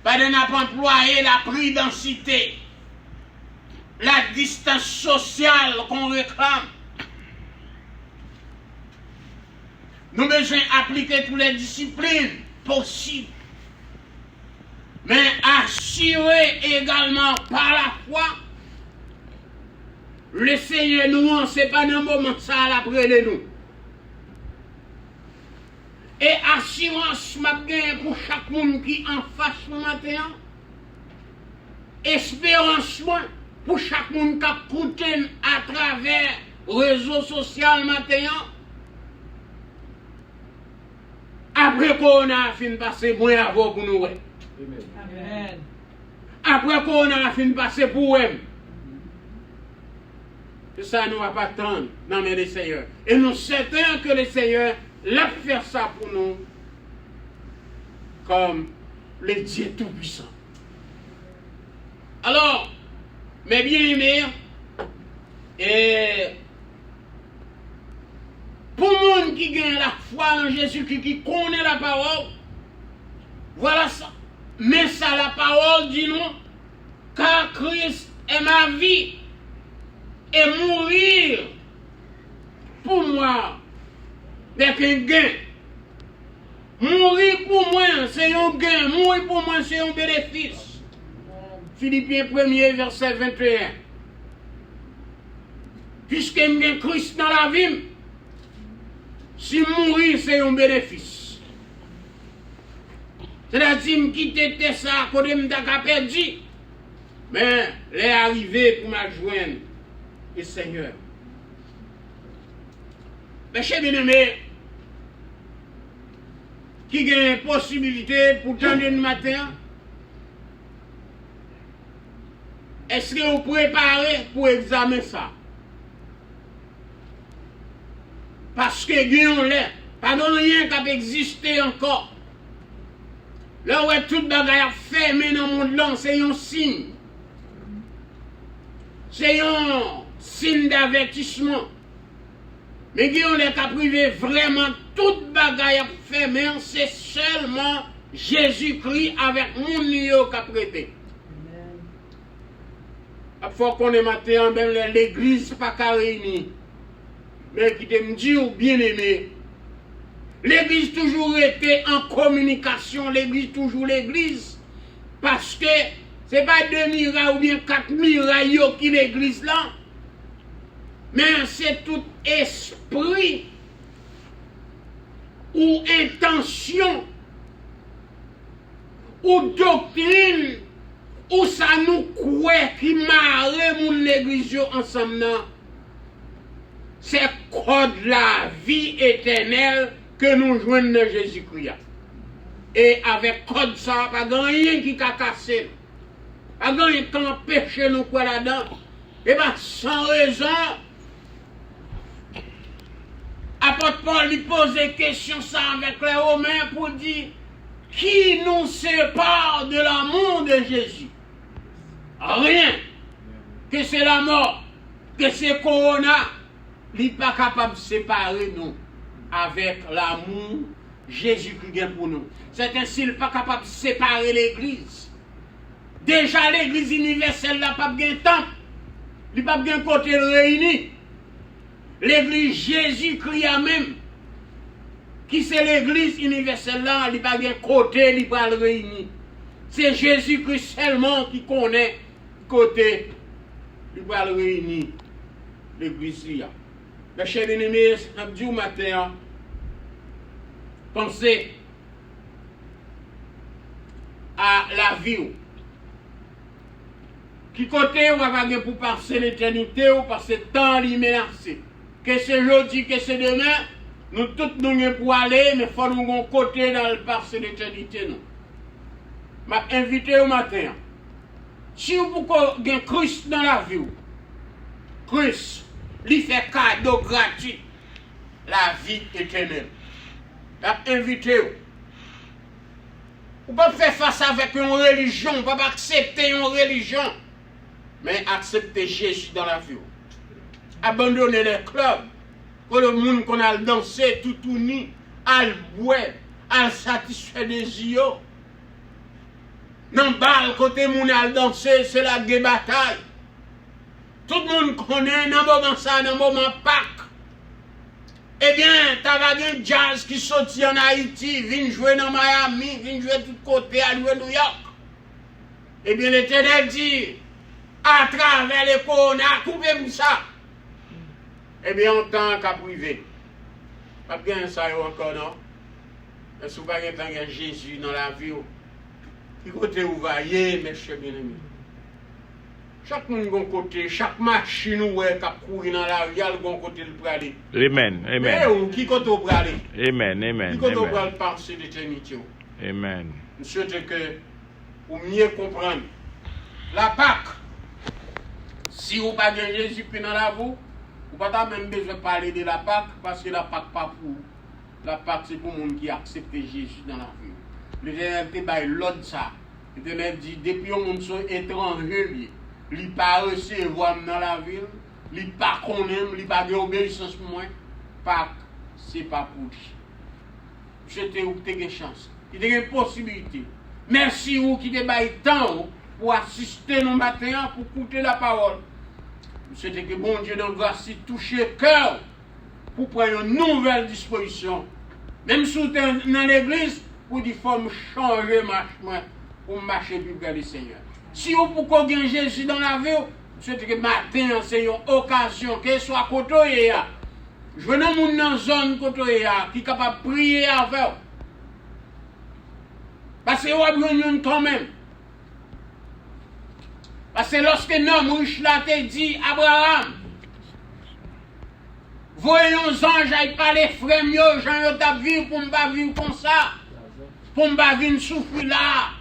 Pas de n'a pas employé la prudentité, la distance sociale qu'on réclame. Nous devons appliquer toutes les disciplines possibles. Mais assurer également par la foi, le Seigneur nous, ce n'est pas un moment ça après de nous. Et assurance m'a gagné pour chaque monde qui en face ce matin. Espérance pour chaque monde qui a écouté à travers les réseaux sociaux matin. Après qu'on a fini de passer moins avant pour nous. Amen. Après qu'on a fini de passer pour eux. Ça nous va pas attendre dans le Seigneur. Et nous sommes certains que le Seigneur l'a fait ça pour nous comme le Dieu Tout-Puissant. Alors, mes bien-aimés, et pour le monde qui gagne la foi en Jésus, qui connaît la parole, voilà ça. Mais ça, la parole dit nous, car Christ est ma vie et mourir pour moi n'est qu'un gain. Mourir pour moi, c'est un gain. Mourir pour moi, c'est un bénéfice. Philippiens 1er, verset 21. Puisque j'ai Christ dans la vie, si mourir, c'est un bénéfice. C'est-à-dire, je quitte ça, à côté de ma perdu. Mais, elle est arrivée pour m'adjoindre le Seigneur. Mes chers bien-aimés, qui a une possibilité pour tendre le matin, est-ce que vous préparez pour examiner ça? Parce que Guillaume l'est, pas de rien qui a existé encore. Là où tout bagaille fermé dans le monde là, c'est un signe. C'est un signe d'avertissement. Mais Guillaume l'est qui a privé vraiment toute bagaille fermé, c'est seulement Jésus-Christ avec mon lieu qui a prêté. Il faut qu'on ait matin, même l'église pas qu'à réunir. Mais qui te me dit, bien aimé, l'église toujours été en communication, l'église toujours l'église, parce que ce n'est pas 2 mirailles ou bien 4 mirailles qui l'église là, mais c'est tout esprit ou intention ou doctrine ou ça nous croit qui marre mon l'église ensemble. C'est code la vie éternelle que nous joignons de Jésus-Christ. Et avec code ça, pas rien qui a cassé. Pas rien qui empêche nous quoi là-dedans. Et bien, sans raison, apôtre Paul lui pose des questions ça avec les Romains pour dire qui nous sépare de l'amour de Jésus? Rien. Que c'est la mort, que c'est Corona. Il n'est pas capable de séparer nous avec l'amour Jésus-Christ a pour nous. C'est ainsi qu'il n'est pas capable de séparer l'église. Déjà l'église universelle n'a pas de temps. Il n'a pas de côté réuni. L'église Jésus-Christ a même, qui c'est l'église universelle là, il n'a pas de côté, il va le réunir. C'est Jésus-Christ seulement qui connaît côté, il va le réunir. L'église là. Mes chers ennemis, samedi matin, pensez à la vie. Qui côté on va pour passer l'éternité ou passer le temps menacé. Que c'est aujourd'hui, que c'est demain, nous tous nous sommes pour aller, mais il faut nous un côté dans le passer l'éternité. Je vais inviter au matin. Si vous avez Christ dans la vie, Christ, lui fait cadeau gratuit, la vie éternelle. Je vais inviter vous. Vous ne pouvez pas faire face avec une religion, vous ne pouvez pas accepter une religion, mais accepter Jésus dans la vie. Abandonner les clubs, pour le monde qu'on a dansé tout uni, à le boire, à le satisfaire des yeux. Dans le bal, côté moun a dansé, c'est la guerre bataille. Tout le monde connaît dans le moment ça, dans le moment Pâques. Eh bien, tu as un jazz qui sortit en Haïti, vient jouer dans Miami, vient jouer de tous côtés, à New York. Eh bien, l'Éternel dit, à travers les corona, coupez-moi ça. Eh bien, en tant qu'à privé. Pas bien ça encore, non? Est-ce que vous n'avez pas Jésus dans la vie? Qui côté vous voyez, mes chers bien-aimés? Chaque monde a un côté, chaque machine qui a couru dans la vie, il a un côté pour aller. Amen. Amen. Mais qui côté pour aller? Amen. Amen. Qui côté pour aller passer l'éternité? Amen. Je souhaite que, pour mieux comprendre, la Pâque, si vous n'avez pas Jésus-Christ dans la vie, vous n'avez pas même besoin de parler de la Pâque, parce que la Pâque pas pour vous. La Pâque, c'est pour les gens qui acceptent Jésus dans la vie. L'Éternel te baille l'autre ça. L'Éternel dit, depuis que les gens sont étrangers, ils ne pas recevoir dans la ville, ils ne pas connaître, ils ne pas d'obéissance pour moi. Pâques, ce n'est pas pour lui. Je te une chance. Il y a une possibilité. Merci vous qui te baille temps pour assister nos matins, pour écouter la parole. Je souhaite que bon Dieu dans grâce touche le cœur pour prendre une nouvelle disposition Même si vous êtes dans l'église, vous dites qu'il faut me changer pour marcher plus près du Seigneur. Si vous pouvez gagner Jésus dans la vie, c'est que matin, c'est une occasion, que ce soit côté, je veux dans une zone côté qui est capable de prier avec vous. Parce que vous avez quand même. Parce que lorsque l'homme riche là te dit, Abraham, voyons les anges à parler frère mieux, j'en ai vivre pour ne pas vivre comme ça. Pour ne pas vivre souffrir là.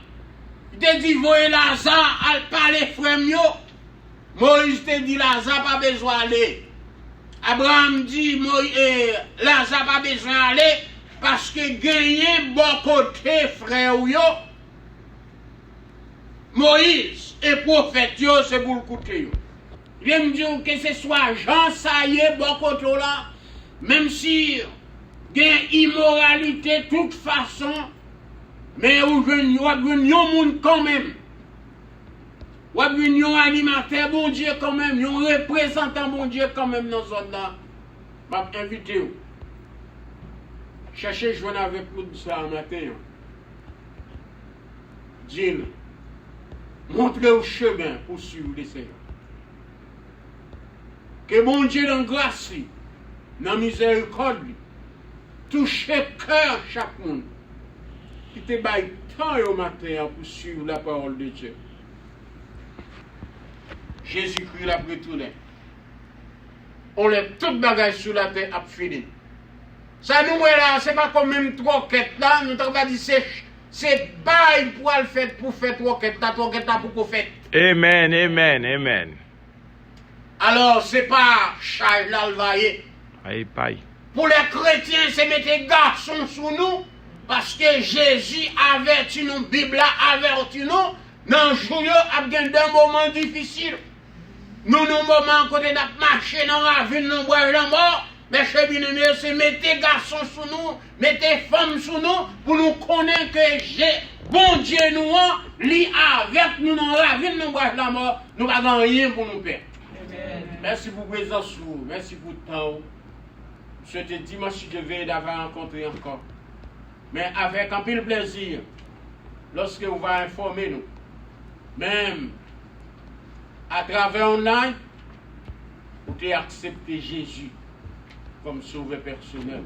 Il te dit, voyez Lazare, à parler frère mieux. Moïse te dit, Lazare pas besoin d'aller. Abraham dit, Lazare pas besoin d'aller parce que gagner bon côté frère yo. Moïse et prophète yo, c'est pour le côté yo. Je me dis que ce soit Jean, ça y est, bon côté là, même si il y a immoralité de toute façon, mais vous venez monde quand même. Vous venez un animateur bon Dieu quand même, un représentant bon Dieu quand même dans cette zone là. Je vais inviter vous. Cherchez joindre avec nous de ça en matin. Dis-le. Montrez au chemin pour suivre le Seigneur. Que bon Dieu dans grâce, dans miséricorde, touche le cœur chaque monde. Qui te baille tant au matin pour suivre la parole de Dieu. Jésus-Christ l'a retourné. On lève toute bagage sur la terre à fini. Ça nous est là, c'est pas comme même trois quêtes là, nous t'avons dit c'est bail pour le faire pour faire trois quêtes là pour qu'on fait. Amen, amen, amen. Alors c'est pas charge là le vailler. Aïe, aïe. Pour les chrétiens, c'est mettre garçons sous nous parce que Jésus avertit nous, Bible avertit nous, dans le jour à des moments difficiles. Nous, nos moments, quand on a marché dans la ville, nous boire la mort, mais chez bien-aimés, c'est mettre garçons sous nous, mettre femmes sous nous, pour nous connaître que bon Dieu nous lit avec nous dans la ville, nous boire la mort, nous n'avons rien pour nous perdre. Merci pour votre présence, merci pour le temps. Je te dis, moi, si je vais d'avoir rencontré encore. Mais avec un pile plaisir, lorsque vous allez informer nous, même à travers online, vous avez accepté Jésus comme sauveur personnel.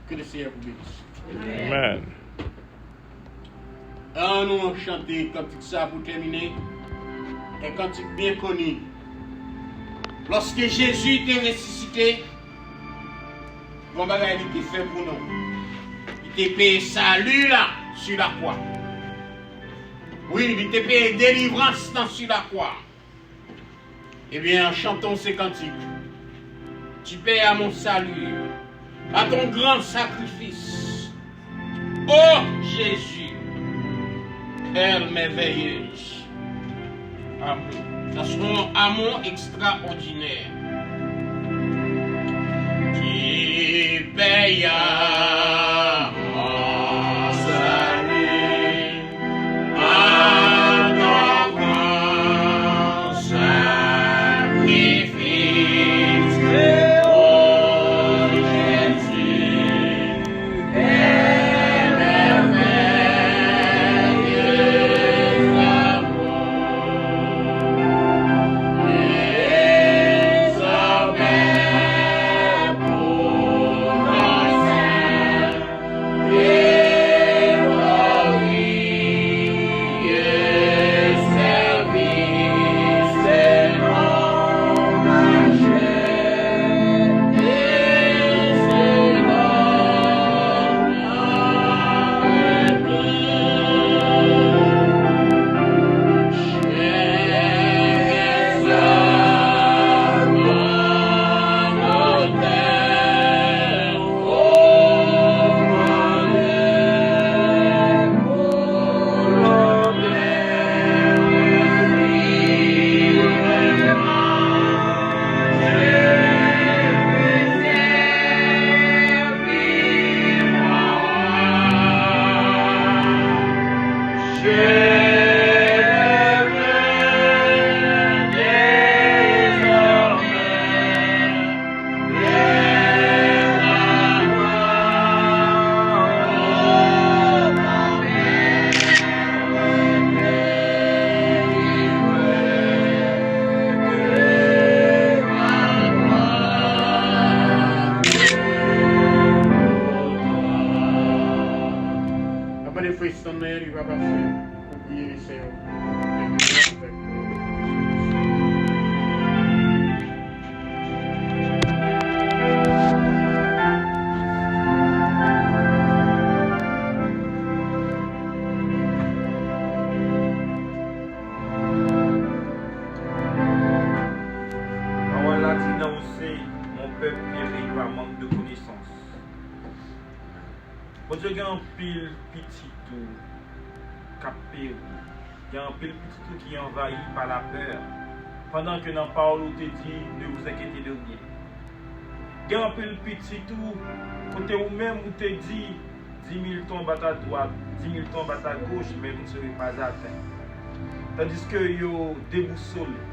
Que le Seigneur vous bénisse. Amen. Nous chanter cantique ça pour terminer. Un cantique bien connu. Lorsque Jésus était ressuscité, mon bagage était fait pour nous. Il était payé salut là sur la croix. Oui, il était payé délivrance sur la croix. Eh bien, chantons ces cantiques. Tu payes à mon salut, à ton grand sacrifice. Oh Jésus, Père merveilleuse. Amen. Ça sera un amour extraordinaire. Tu payes à mon salut, à ton grand sacrifice. Oh Jésus, Père merveilleux amour. Et sa mère pour nos saints. Bon Dieu, il y a un pile petit tout, capé, il y a un pile petit tout qui est envahi par la peur. Pendant que dans la parole, on te dit, ne vous inquiétez de rien. Il y a un pile petit tout, côté où même, on te dit, 10 000 tombent à ta droite, 10 000 tombent à ta gauche, mais vous ne serez pas atteints. Tandis que vous déboussolez.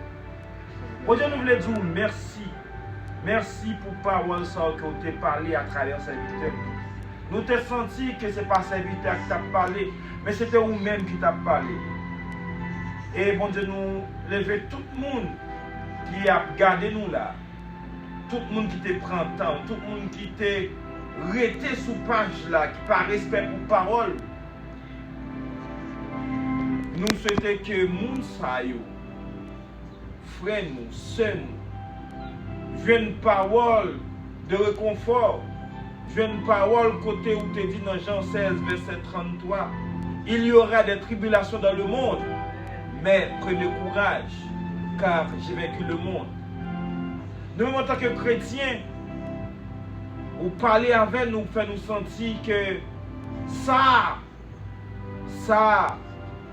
Bon Dieu, nous voulons dire merci. Merci pour la parole que vous avez parlé à travers serviteur. Nous t'avons senti que ce n'est pas serviteur qui t'a parlé, mais c'était vous-même qui t'a parlé. Et bon Dieu, nous levons tout le monde qui a gardé nous là. Tout le monde qui te prend temps, tout le monde qui te resté sous page là, qui par respect pour parole. Nous souhaitons que moun sa yo, frère nous, sœurs nous, viennent parole de réconfort, viennent parole côté où te dit dans Jean 16, verset 33, il y aura des tribulations dans le monde, mais prenez courage, car j'ai vaincu le monde. Nous, en tant que chrétiens, ou parler avec nous, fait nous sentir que ça,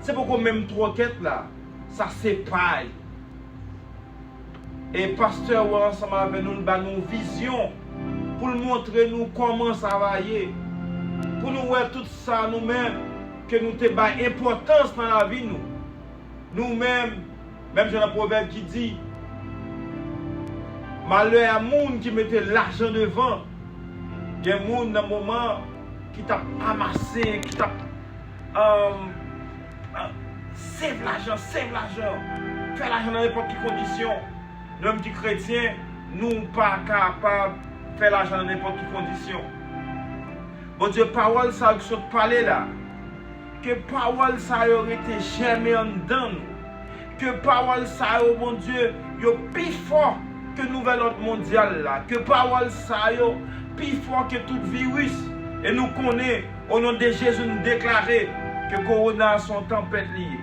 c'est pourquoi même trois quêtes là, ça s'épaille. Et pasteur, ensemble avec nous, nous avons une vision pour nous montrer nous comment ça va aller. Pour nous voir tout ça nous-mêmes, que nous te bas importance dans la vie nous. Nous-mêmes, même j'ai un proverbe qui dit, malheur à monde qui mettait l'argent devant. Il y a des gens dans le moment qui t'a amassé, qui t'a save l'argent, fais l'argent dans n'importe quelle condition. Nous, petits chrétiens, nous ne sommes pas capables de faire l'argent dans n'importe quelle condition. Bon Dieu, parole ça que je parler là, que parole ça aurait été germé en dedans nous, que parole ça, bon Dieu, est plus fort que nouvel ordre mondial là, que parole ça plus fort que tout virus. Et nous connaissons, au nom de Jésus, nous déclarer que Corona sont tempête liée.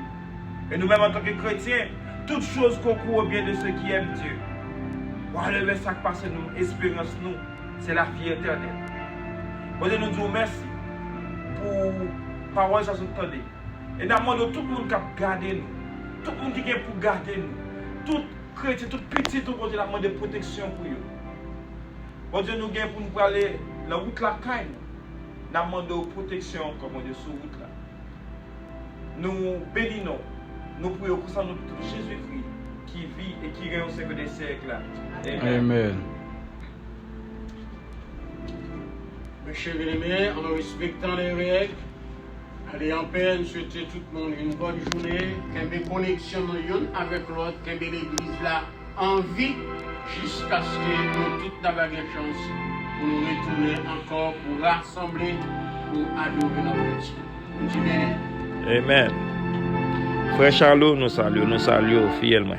Et nous-mêmes, en tant que chrétiens, toutes choses concourent au bien de ceux qui aiment Dieu. Voilà le ça qui passe nous, espérance nous, c'est la vie éternelle. Bon Dieu, nous disons merci pour parole ça s'entendait. Et nous demandons tout le monde qui a gardé nous, tout le monde qui est pour garder nous, tout chrétien, tout petit, tout le monde a demandé protection pour eux. Bon Dieu, nous gagnons pour nous aller la route la caille. Nous demandons protection comme on dit sur la route là. Nous bénissons, nous prions pour ça notre Jésus-Christ qui vit et qui règne au siècle des siècles. Amen. Mes chers amis, en respectant les règles, allez en paix, nous souhaitons tout le monde une bonne journée, qu'il y ait une connexion avec l'autre, qu'il y ait l'église là en vie, jusqu'à ce que nous tous n'avons pas de chance pour nous retourner encore, pour rassembler, pour adorer notre Dieu. Amen. Frère Charlot, nous saluons fidèlement.